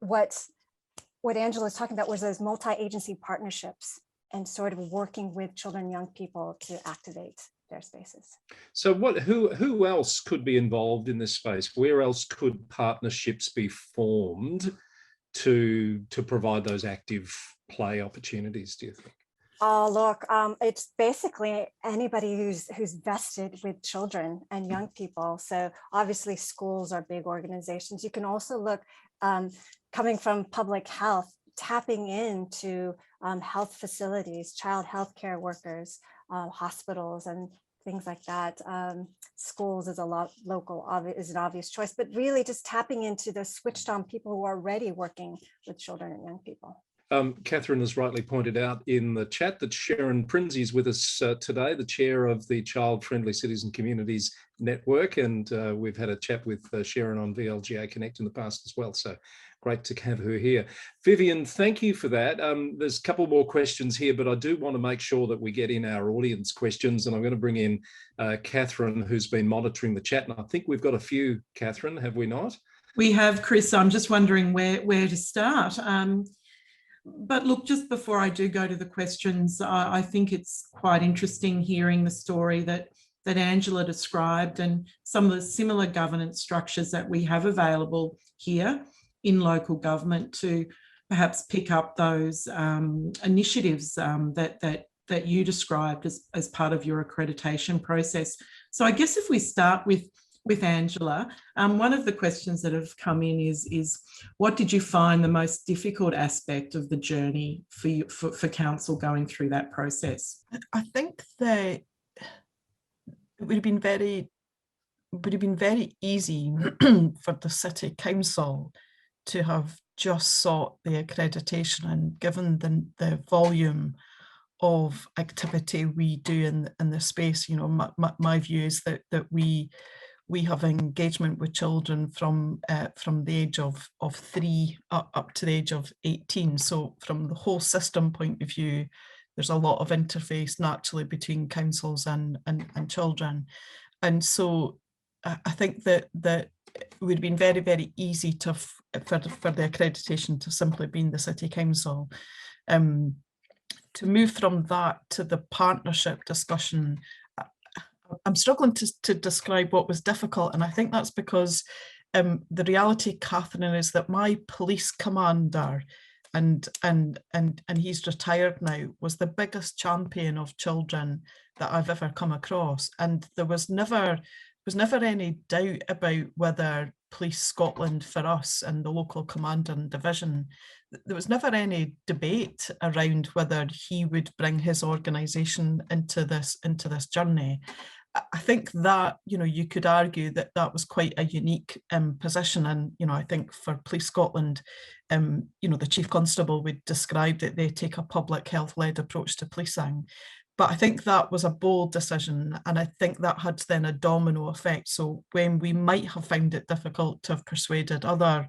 what Angela was talking about was those multi-agency partnerships and sort of working with children and young people to activate their spaces. So who else could be involved in this space? Where else could partnerships be formed to provide those active play opportunities, do you think? Oh, look, it's basically anybody who's vested with children and young people. So obviously schools are big organizations. You can also look, coming from public health, tapping into health facilities, child health care workers, hospitals and things like that. Schools is is an obvious choice, but really just tapping into the switched on people who are already working with children and young people. Catherine has rightly pointed out in the chat that Sharon Prinzi is with us today, the chair of the Child Friendly Cities and Communities Network, and we've had a chat with Sharon on VLGA Connect in the past as well, so great to have her here. Vivian, thank you for that. There's a couple more questions here, but I do want to make sure that we get in our audience questions, and I'm going to bring in Catherine, who's been monitoring the chat, and I think we've got a few, Catherine, have we not? We have, Chris. I'm just wondering where to start. But look, just before I do go to the questions, I think it's quite interesting hearing the story that Angela described and some of the similar governance structures that we have available here in local government to perhaps pick up those initiatives that you described as part of your accreditation process. So I guess if we start with Angela, one of the questions that have come in is what did you find the most difficult aspect of the journey for you, for council going through that process? I think that it would have been very easy for the City Council to have just sought the accreditation, and given the volume of activity we do in the space, you know, my view is that we have engagement with children from the age of 3 up to the age of 18. So from the whole system point of view, there's a lot of interface naturally between councils and children. And so I think that it would have been very, very easy for the accreditation to simply be in the City Council. To move from that to the partnership discussion, I'm struggling to describe what was difficult, and I think that's because the reality, Catherine, is that my police commander, and he's retired now, was the biggest champion of children that I've ever come across, and there was never any doubt about whether Police Scotland for us and the local commander and division, there was never any debate around whether he would bring his organisation into this journey. I think that, you know, you could argue that that was quite a unique position, and, you know, I think for Police Scotland, you know, the Chief Constable would describe that they take a public health-led approach to policing. But I think that was a bold decision, and I think that had then a domino effect. So when we might have found it difficult to have persuaded other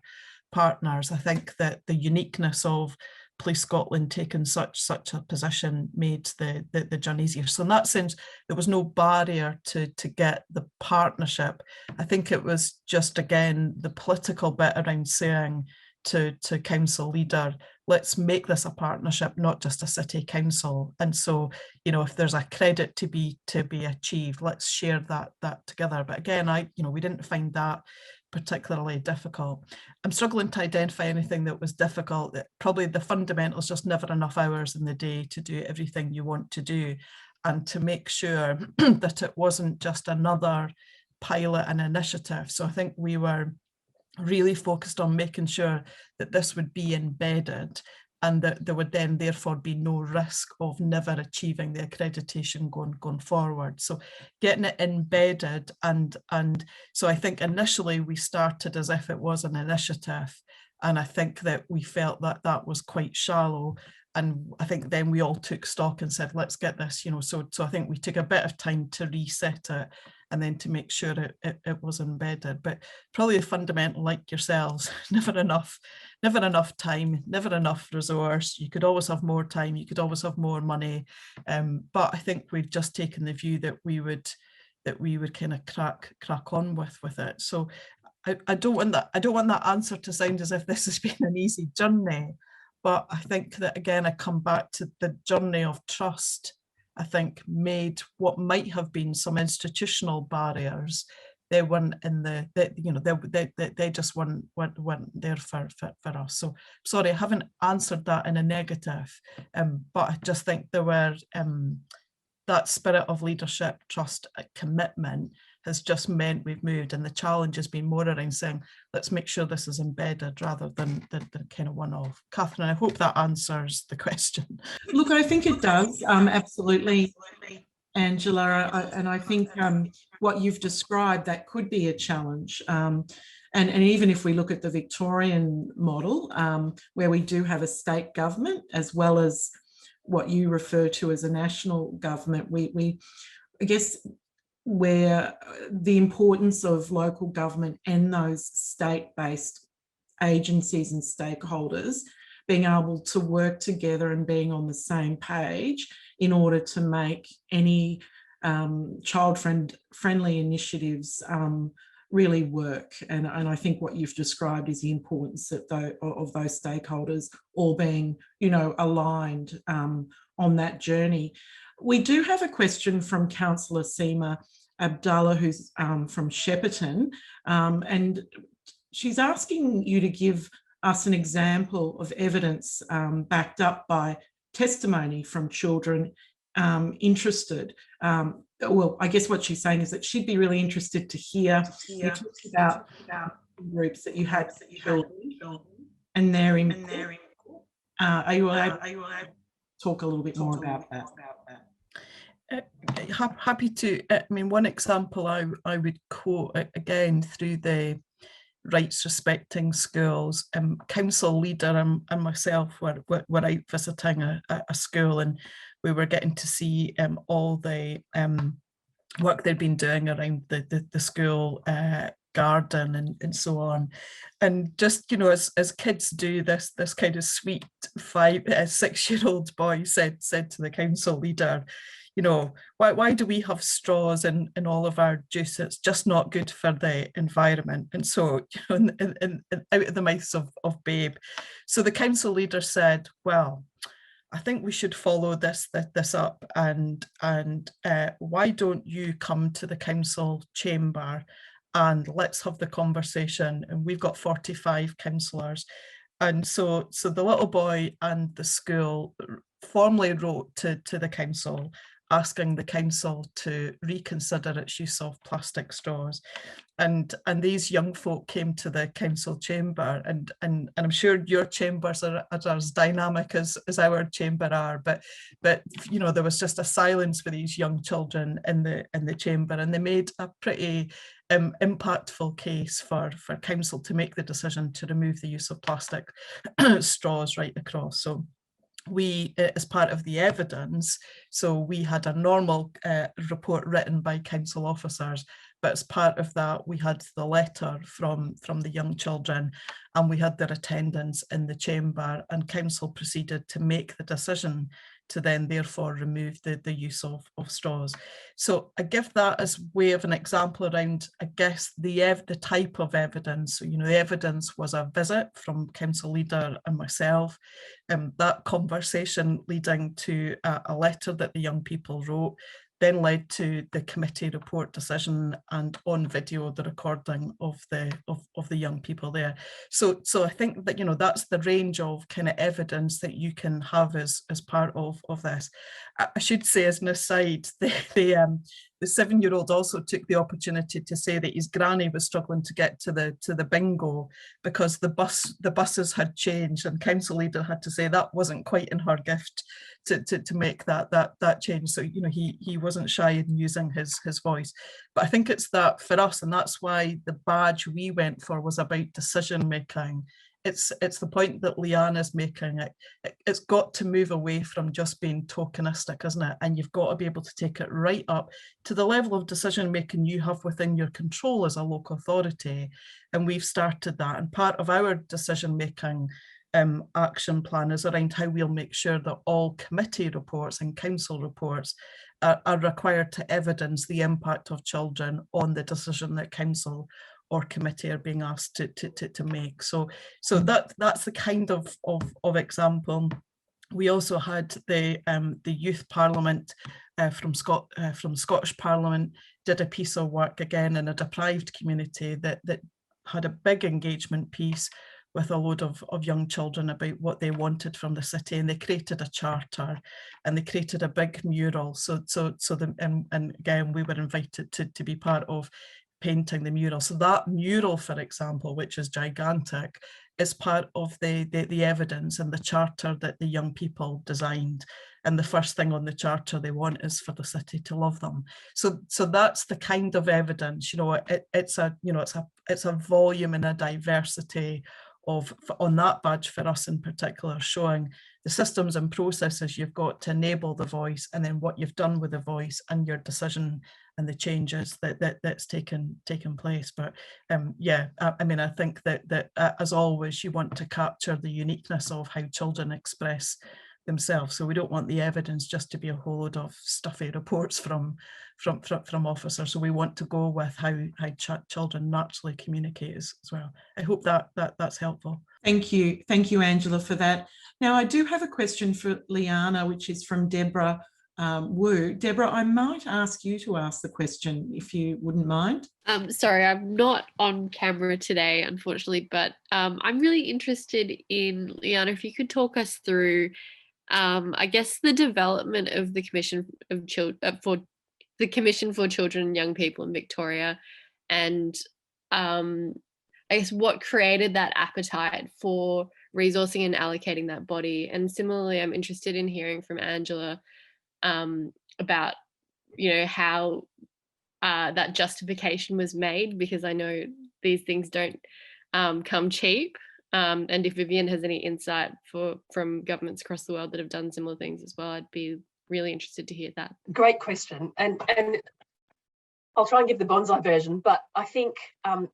partners, I think that the uniqueness of Police Scotland taking such a position made the journey easier. So in that sense, there was no barrier to get the partnership. I think it was just, again, the political bit around saying to council leader, let's make this a partnership, not just a city council. And so, you know, if there's a credit to be achieved, let's share that together. But again, we didn't find that particularly difficult. I'm struggling to identify anything that was difficult. That probably the fundamentals, just never enough hours in the day to do everything you want to do, and to make sure that it wasn't just another pilot and initiative. So I think we were really focused on making sure that this would be embedded, and that there would then therefore be no risk of never achieving the accreditation going forward. So getting it embedded, and so I think initially we started as if it was an initiative, and I think that we felt that that was quite shallow. I think then we all took stock and said, let's get this, you know, so I think we took a bit of time to reset it and then to make sure it was embedded. But probably the fundamental, like yourselves, never enough time, never enough resource. You could always have more time, you could always have more money. But I think we've just taken the view that we would kind of crack on with it. So I don't want that answer to sound as if this has been an easy journey. But I think that, again, I come back to the journey of trust. I think made what might have been some institutional barriers. They weren't in they just weren't there for us. So sorry, I haven't answered that in a negative, but I just think there were that spirit of leadership, trust, commitment has just meant we've moved, and the challenge has been more around saying, let's make sure this is embedded rather than kind of one-off. Catherine, I hope that answers the question. Look, I think it does, absolutely, Angela, and I think what you've described, that could be a challenge. And even if we look at the Victorian model, where we do have a state government as well as what you refer to as a national government, we I guess, where the importance of local government and those state-based agencies and stakeholders being able to work together and being on the same page in order to make any child-friendly initiatives really work. And I think what you've described is the importance of those stakeholders all being, you know, aligned on that journey. We do have a question from Councillor Seema Abdullah, who's from Shepparton, and she's asking you to give us an example of evidence backed up by testimony from children interested. Well, I guess what she's saying is that she'd be really interested to hear you talk about groups that you had and their input. Are you able to talk a little bit more about that? Happy to. I mean, one example I would quote, again, through the rights respecting schools, council leader and myself were out visiting a school, and we were getting to see all the work they'd been doing around the school garden and so on. And just, you know, as kids do, this kind of sweet 6-year-old boy said to the council leader, you know, why do we have straws in all of our juice? It's just not good for the environment. And so, you know, out of the mouths of Babe. So the council leader said, well, I think we should follow this up, and why don't you come to the council chamber and let's have the conversation. And we've got 45 councillors. And so the little boy and the school formally wrote to the council, asking the council to reconsider its use of plastic straws. And these young folk came to the council chamber, and I'm sure your chambers are as dynamic as our chamber are, but you know, there was just a silence for these young children in the chamber, and they made a pretty impactful case for council to make the decision to remove the use of plastic straws right across. So we, as part of the evidence, so we had a normal report written by council officers, but as part of that we had the letter from the young children, and we had their attendance in the chamber, and council proceeded to make the decision to then therefore remove the use of straws. So I give that as way of an example around, I guess, the type of evidence. So, you know, the evidence was a visit from council leader and myself, that conversation leading to a letter that the young people wrote, then led to the committee report decision, and on video the recording of the young people there. So I think that, you know, that's the range of kind of evidence that you can have as part of this. I should say, as an aside, the 7-year-old also took the opportunity to say that his granny was struggling to get to the bingo because the buses had changed, and council leader had to say that wasn't quite in her gift to make that change. So, you know, he wasn't shy in using his voice. But I think it's that for us, and that's why the badge we went for was about decision making. it's the point that Liana's making. It's got to move away from just being tokenistic, isn't it? And you've got to be able to take it right up to the level of decision making you have within your control as a local authority. And we've started that. And part of our decision making action plan is around how we'll make sure that all committee reports and council reports are required to evidence the impact of children on the decision that council or committee are being asked to make. So that's the kind of example. We also had the Youth Parliament from Scottish Parliament did a piece of work again in a deprived community that had a big engagement piece with a load of young children about what they wanted from the city, and they created a charter and they created a big mural. And again, we were invited to be part of painting the mural. So that mural, for example, which is gigantic, is part of the evidence and the charter that the young people designed. And the first thing on the charter they want is for the city to love them. So that's the kind of evidence, it's a volume and a diversity on that badge for us in particular, showing the systems and processes you've got to enable the voice, and then what you've done with the voice and your decision and the changes that's taken place. But I think that as always, you want to capture the uniqueness of how children express themselves. So we don't want the evidence just to be a whole load of stuffy reports from officers. So we want to go with how children naturally communicate as well. I hope that's helpful. Thank you, Angela, for that. Now I do have a question for Liana, which is from Deborah Wu. Deborah, I might ask you to ask the question if you wouldn't mind. Sorry, I'm not on camera today, unfortunately, but I'm really interested in, Liana, if you could talk us through I guess the development of the Commission for Children and Young People in Victoria, and I guess what created that appetite for resourcing and allocating that body. And similarly, I'm interested in hearing from Angela about how that justification was made, because I know these things don't come cheap. And if Vivian has any insight from governments across the world that have done similar things as well, I'd be really interested to hear that. Great question. And I'll try and give the bonsai version, but I think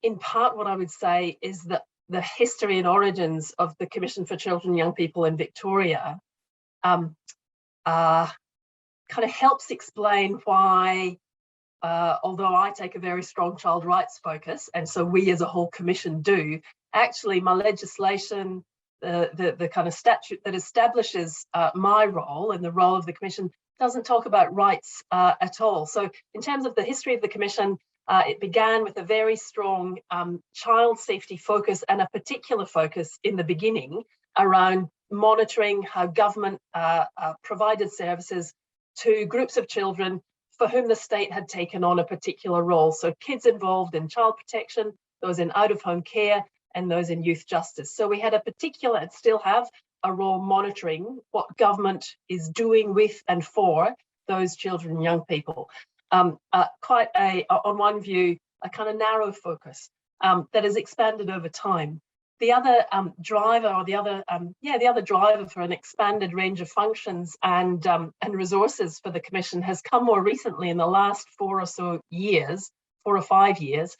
in part what I would say is that the history and origins of the Commission for Children and Young People in Victoria kind of helps explain why, although I take a very strong child rights focus, and so we as a whole commission do, actually my legislation, the kind of statute that establishes my role and the role of the Commission doesn't talk about rights at all. So in terms of the history of the Commission, it began with a very strong child safety focus, and a particular focus in the beginning around monitoring how government provided services to groups of children for whom the state had taken on a particular role. So kids involved in child protection, those in out-of-home care, and those in youth justice. So we had a particular, and still have, a role monitoring what government is doing with and for those children and young people. Quite on one view, a kind of narrow focus that has expanded over time. The other driver, or the other driver for an expanded range of functions and resources for the Commission has come more recently in the last 4 or 5 years.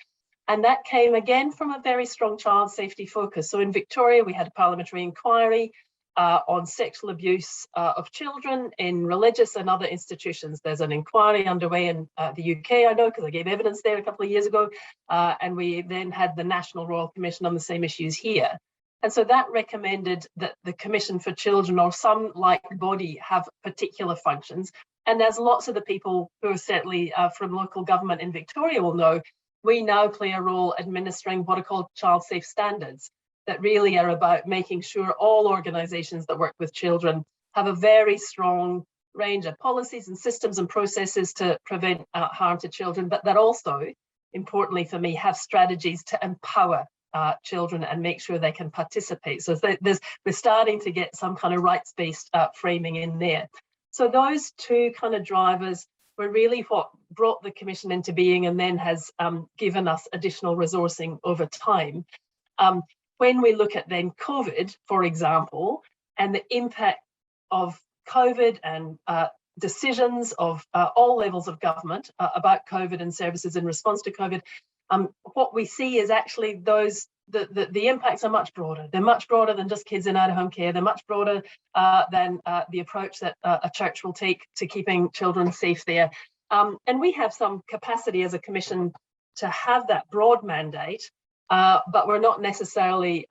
And that came again from a very strong child safety focus. So in Victoria, we had a parliamentary inquiry on sexual abuse of children in religious and other institutions. There's an inquiry underway in the UK, I know, because I gave evidence there a couple of years ago. And we then had the National Royal Commission on the same issues here. And so that recommended that the Commission for Children, or some like body, have particular functions. And as lots of the people who are certainly from local government in Victoria will know, we now play a role administering what are called child safe standards that really are about making sure all organisations that work with children have a very strong range of policies and systems and processes to prevent harm to children, but that also, importantly for me, have strategies to empower children and make sure they can participate. So we're starting to get some kind of rights-based framing in there. So those two kind of drivers were really what brought the Commission into being, and then has given us additional resourcing over time. when we look at then COVID, for example, and the impact of COVID and decisions of all levels of government about COVID and services in response to COVID, what we see is actually the impacts are much broader. They're much broader than just kids in out-of-home care. They're much broader than the approach that a church will take to keeping children safe there. And we have some capacity as a commission to have that broad mandate, but we're not necessarily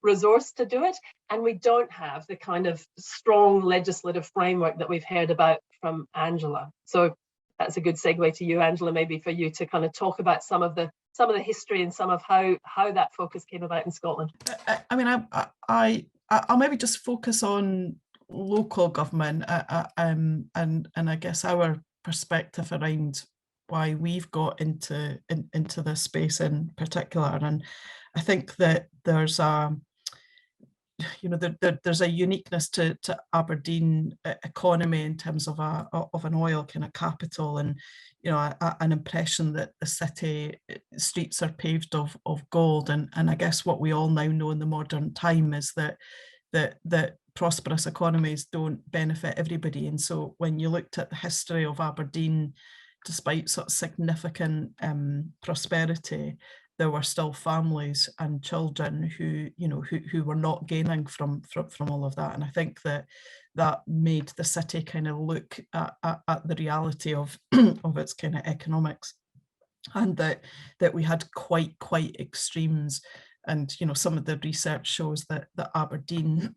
resourced to do it. And we don't have the kind of strong legislative framework that we've heard about from Angela. So that's a good segue to you, Angela, maybe for you to kind of talk about some of the history and some of how that focus came about in Scotland. I mean, I'll maybe just focus on local government and I guess our perspective around why we've got into this space in particular. And I think that there's a there's a uniqueness to Aberdeen economy in terms of an oil kind of capital, and an impression that the city streets are paved of gold. And I guess what we all now know in the modern time is that prosperous economies don't benefit everybody. And so when you looked at the history of Aberdeen, despite sort of significant prosperity, there were still families and children who were not gaining from all of that. And I think that made the city kind of look at the reality of its kind of economics, and that we had quite extremes. And some of the research shows that Aberdeen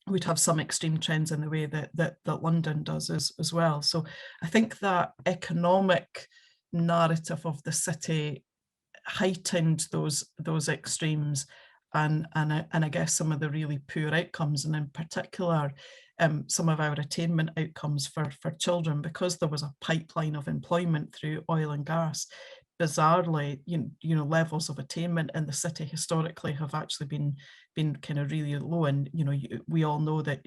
would have some extreme trends in the way that London does as well. So I think that economic narrative of the city heightened those extremes, and I guess some of the really poor outcomes, and in particular some of our attainment outcomes for children, because there was a pipeline of employment through oil and gas. Bizarrely, levels of attainment in the city historically have actually been kind of really low, and we all know that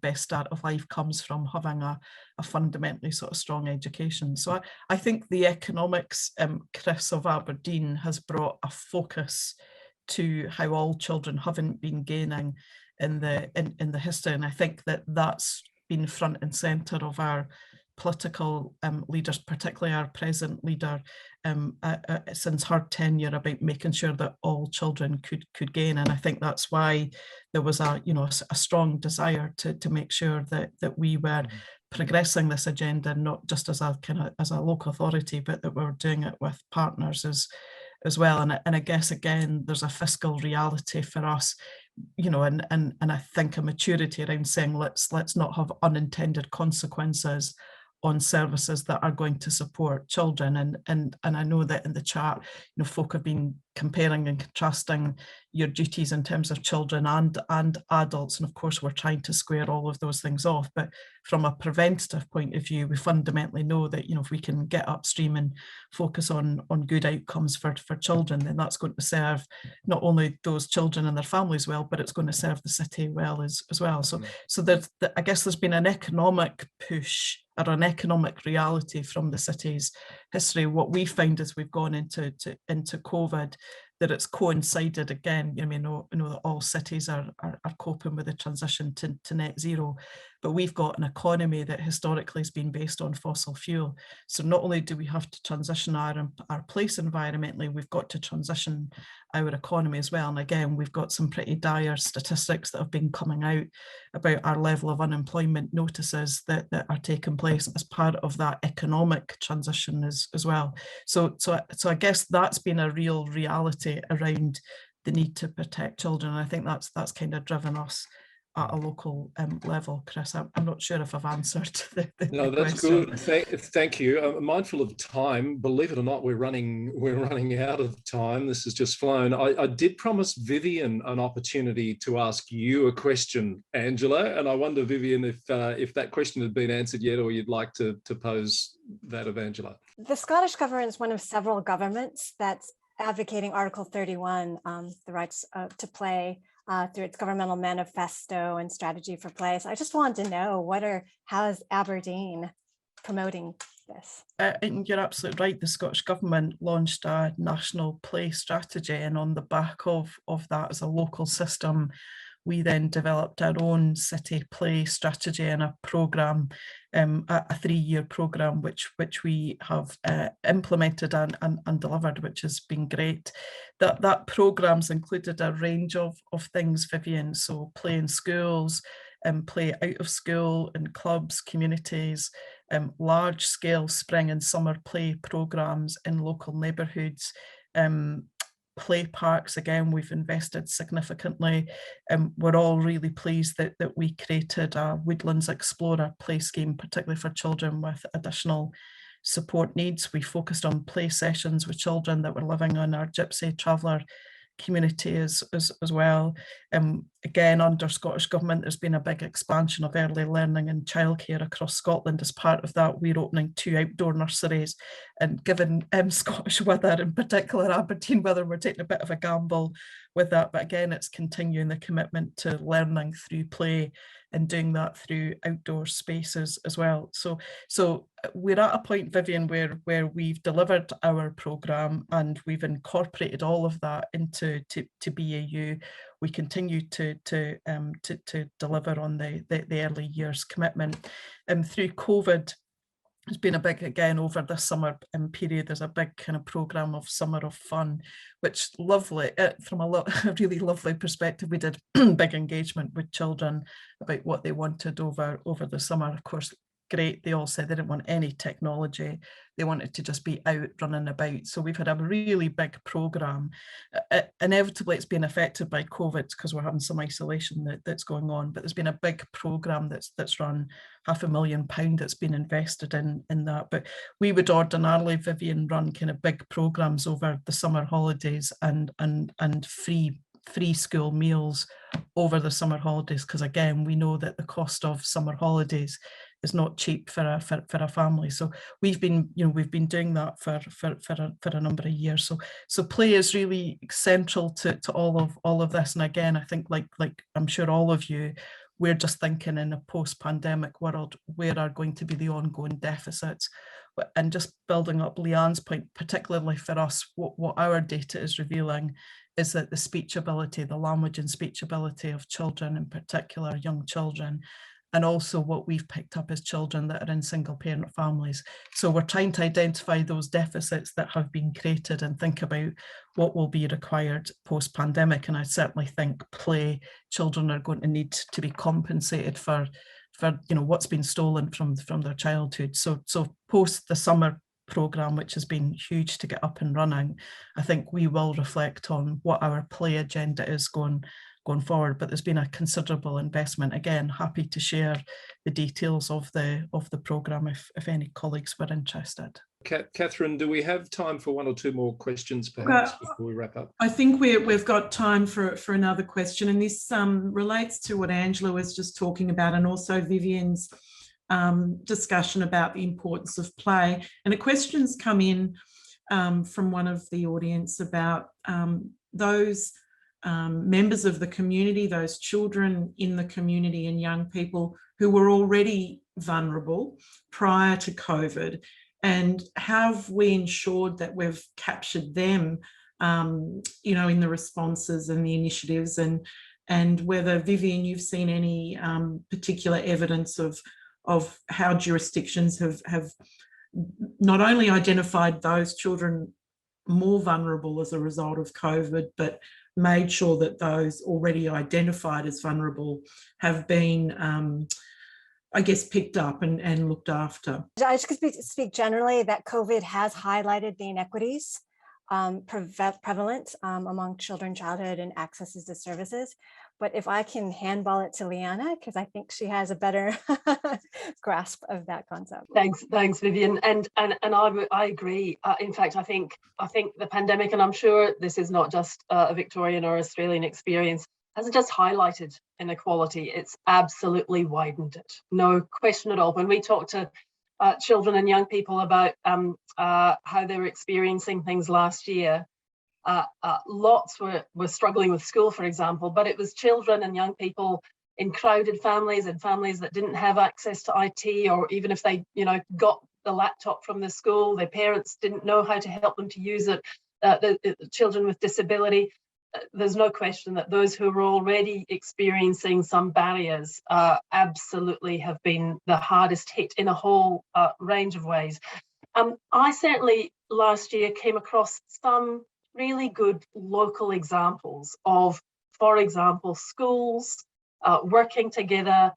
best start of life comes from having a fundamentally sort of strong education. So I think the economics, Chris, of Aberdeen has brought a focus to how all children haven't been gaining in the history, and I think that that's been front and centre of our political leaders, particularly our present leader, since her tenure, about making sure that all children could gain. And I think that's why there was a strong desire to make sure that we were progressing this agenda, not just as a local authority, but that we were doing it with partners as well. And I guess again, there's a fiscal reality for us, and I think a maturity around saying let's not have unintended consequences on services that are going to support children. And I know that in the chart, folk have been comparing and contrasting your duties in terms of children and adults. And of course, we're trying to square all of those things off. But from a preventative point of view, we fundamentally know that, if we can get upstream and focus on good outcomes for children, then that's going to serve not only those children and their families well, but it's going to serve the city well as well. So I guess there's been an economic push or an economic reality from the city's history. What we find as we've gone into COVID, that it's coincided again. I know that all cities are coping with the transition to net zero, but we've got an economy that historically has been based on fossil fuel. So not only do we have to transition our place environmentally, we've got to transition our economy as well. And again, we've got some pretty dire statistics that have been coming out about our level of unemployment notices that are taking place as part of that economic transition as well. So I guess that's been a real reality around the need to protect children. And I think that's kind of driven us at a local level. Chris, I'm not sure if I've answered the No, that's question. good. Thank you. I'm mindful of time. Believe it or not, we're running out of time. This has just flown. I did promise Vivian an opportunity to ask you a question, Angela, and I wonder, Vivian, if that question had been answered yet, or you'd like to pose that of Angela. The Scottish government is one of several governments that's advocating Article 31, the rights to play, through its governmental manifesto and strategy for play. So I just wanted to know how is Aberdeen promoting this? And you're absolutely right. The Scottish Government launched a national play strategy, and on the back of that as a local system, we then developed our own city play strategy and a programme, a 3-year programme, which we have implemented and delivered, which has been great. That programme's included a range of things, Vivian, so play in schools, play out of school, in clubs, communities, large-scale spring and summer play programmes in local neighbourhoods, play parks. Again, we've invested significantly. We're all really pleased that we created a Woodlands Explorer play scheme, particularly for children with additional support needs. We focused on play sessions with children that were living on our Gypsy Traveller community as well. Again, under Scottish Government, there's been a big expansion of early learning and childcare across Scotland. As part of that, we're opening 2 outdoor nurseries, and given Scottish weather, in particular Aberdeen weather, we're taking a bit of a gamble with that. But again, it's continuing the commitment to learning through play and doing that through outdoor spaces as well. So we're at a point, Vivian, where we've delivered our programme and we've incorporated all of that into BAU. We continue to deliver on the early years commitment. Through COVID, there's been a big, again, over the summer period, there's a big kind of programme of Summer of Fun, which lovely, from a really lovely perspective. We did big engagement with children about what they wanted over the summer. Of course, great, they all said they didn't want any technology. They wanted to just be out running about. So we've had a really big programme. Inevitably, it's been affected by COVID because we're having some isolation that's going on, but there's been a big programme that's run, £500,000 that's been invested in that. But we would ordinarily, Vivian, run kind of big programmes over the summer holidays and free school meals over the summer holidays, because again, we know that the cost of summer holidays is not cheap for a family. So we've been doing that for a number of years. So play is really central to all of this. And again, I think like I'm sure all of you, we're just thinking in a post-pandemic world, where are going to be the ongoing deficits? And just building up Leanne's point, particularly for us, what our data is revealing is that the speech ability, the language and speech ability of children, in particular young children, and also what we've picked up as children that are in single parent families. So we're trying to identify those deficits that have been created and think about what will be required post-pandemic. And I certainly think play, children are going to need to be compensated for what's been stolen from their childhood. So post the summer programme, which has been huge to get up and running, I think we will reflect on what our play agenda is going forward. But there's been a considerable investment. Again, happy to share the details of the programme if any colleagues were interested. Catherine, do we have time for 1 or 2 more questions perhaps before we wrap up? I think we've got time for another question, and this relates to what Angela was just talking about, and also Vivian's discussion about the importance of play. And a question's come in from one of the audience about those members of the community, those children in the community and young people who were already vulnerable prior to COVID, and have we ensured that we've captured them, in the responses and the initiatives, and whether, Vivian, you've seen any particular evidence of how jurisdictions have not only identified those children more vulnerable as a result of COVID, but made sure that those already identified as vulnerable have been, picked up and looked after. I just could speak generally that COVID has highlighted the inequities prevalent among children, childhood, and accesses to services. But if I can handball it to Liana, because I think she has a better grasp of that concept. Thanks, Vivian, and I agree. In fact, I think the pandemic, and I'm sure this is not just a Victorian or Australian experience, hasn't just highlighted inequality; it's absolutely widened it. No question at all. When we talk to children and young people about how they were experiencing things last year, lots were struggling with school, for example, but it was children and young people in crowded families and families that didn't have access to IT, or even if they got the laptop from the school. Their parents didn't know how to help them to use it. The children with disability. There's no question that those who are already experiencing some barriers absolutely have been the hardest hit in a whole range of ways. I certainly last year came across some really good local examples of, for example, schools working together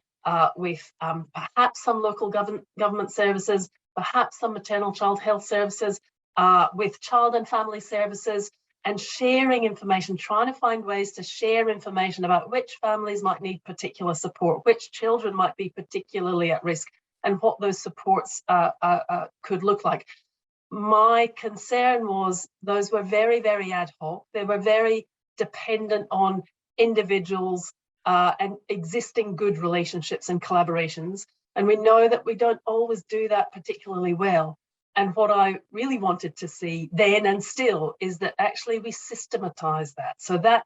with perhaps some local government services, perhaps some maternal child health services, with child and family services, and sharing information, trying to find ways to share information about which families might need particular support, which children might be particularly at risk, and what those supports could look like. My concern was those were very, very ad hoc. They were very dependent on individuals and existing good relationships and collaborations. And we know that we don't always do that particularly well. And what I really wanted to see then and still is that actually we systematize that. So that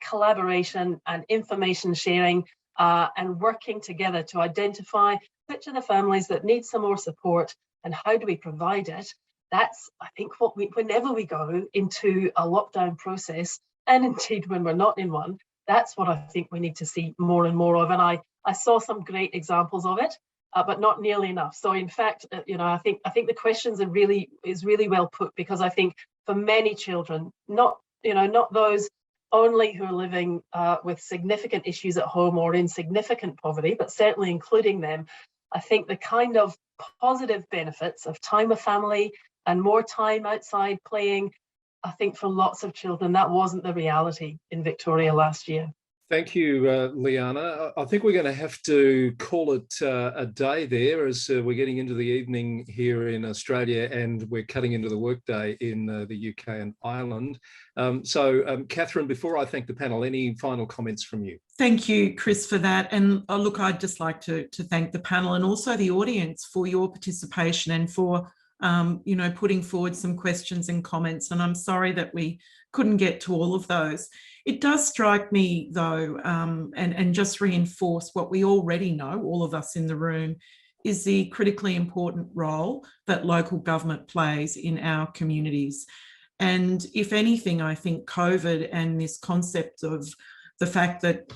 collaboration and information sharing and working together to identify which are the families that need some more support and how do we provide it. That's, I think, whenever we go into a lockdown process, and indeed when we're not in one, that's what I think we need to see more and more of. And I saw some great examples of it. But not nearly enough. So in fact, I think the questions is really well put, because I think for many children, not those only who are living with significant issues at home or in significant poverty, but certainly including them, I think the kind of positive benefits of time with family and more time outside playing, I think for lots of children, that wasn't the reality in Victoria last year. Thank you, Liana. I think we're going to have to call it a day there, as we're getting into the evening here in Australia and we're cutting into the workday in the UK and Ireland. So, Catherine, before I thank the panel, any final comments from you? Thank you, Chris, for that. And look, I'd just like to thank the panel and also the audience for your participation and for putting forward some questions and comments. And I'm sorry that we couldn't get to all of those. It does strike me, though, and just reinforce what we already know, all of us in the room, is the critically important role that local government plays in our communities. And if anything, I think COVID and this concept of the fact that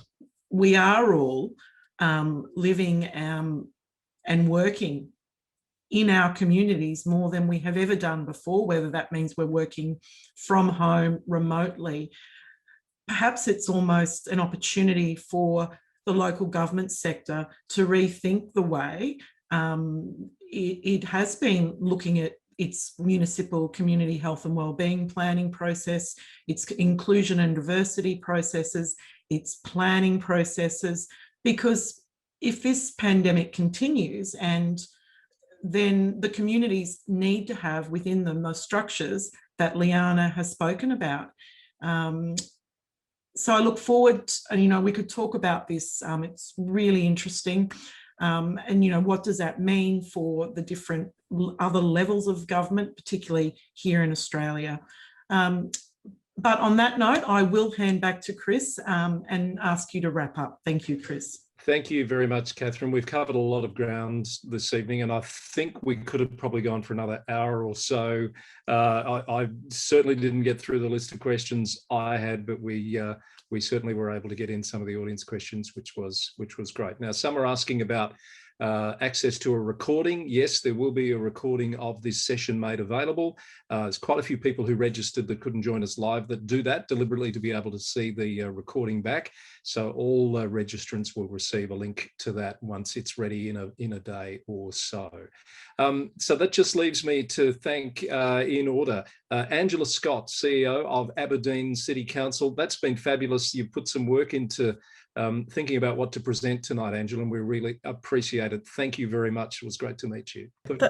we are all living and working in our communities more than we have ever done before, whether that means we're working from home remotely. Perhaps it's almost an opportunity for the local government sector to rethink the way it has been looking at its municipal community health and wellbeing planning process, its inclusion and diversity processes, its planning processes, because if this pandemic continues, and then the communities need to have within them those structures that Liana has spoken about. So I look forward, and we could talk about this. It's really interesting. And what does that mean for the different other levels of government, particularly here in Australia? But on that note, I will hand back to Chris and ask you to wrap up. Thank you, Chris. Thank you very much, Catherine. We've covered a lot of ground this evening, and I think we could have probably gone for another hour or so. I certainly didn't get through the list of questions I had, but we certainly were able to get in some of the audience questions, which was great. Now, some are asking about access to a recording. Yes, there will be a recording of this session made available. There's quite a few people who registered that couldn't join us live that do that deliberately to be able to see the recording back. So all registrants will receive a link to that once it's ready in a day or so. So that just leaves me to thank, in order, Angela Scott, CEO of Aberdeen City Council. That's been fabulous. You've put some work into thinking about what to present tonight, Angela, and we really appreciate it. Thank you very much. It was great to meet you.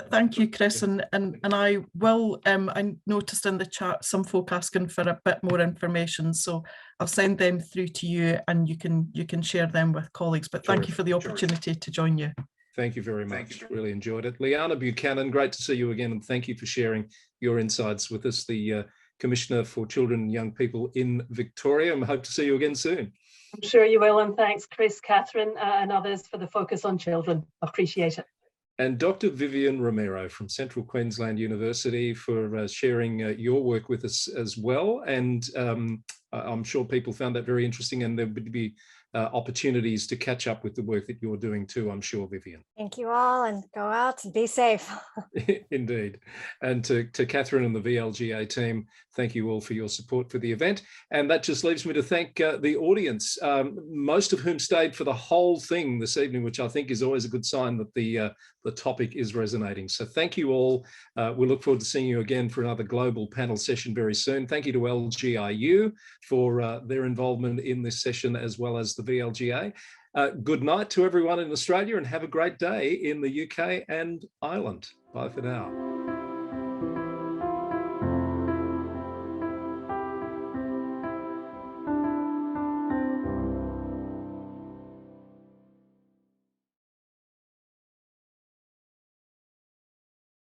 Thank you, Chris. And I will, I noticed in the chat some folk asking for a bit more information, so I'll send them through to you and you can share them with colleagues. But thank you for the opportunity to join you. Thank you very much. Really enjoyed it. Liana Buchanan, great to see you again, and thank you for sharing your insights with us, the Commissioner for Children and Young People in Victoria, and we hope to see you again soon. I'm sure you will, and thanks, Chris, Catherine, and others for the focus on children. Appreciate it. And Dr. Vivian Romero from Central Queensland University for sharing your work with us as well. And I'm sure people found that very interesting, and there would be opportunities to catch up with the work that you're doing too, I'm sure, Vivian. Thank you all, and go out and be safe. Indeed. And to Catherine and the VLGA team, thank you all for your support for the event. And that just leaves me to thank the audience, most of whom stayed for the whole thing this evening, which I think is always a good sign that the topic is resonating. So thank you all. We look forward to seeing you again for another global panel session very soon. Thank you to LGIU for their involvement in this session, as well as the VLGA. Good night to everyone in Australia, and have a great day in the UK and Ireland. Bye for now.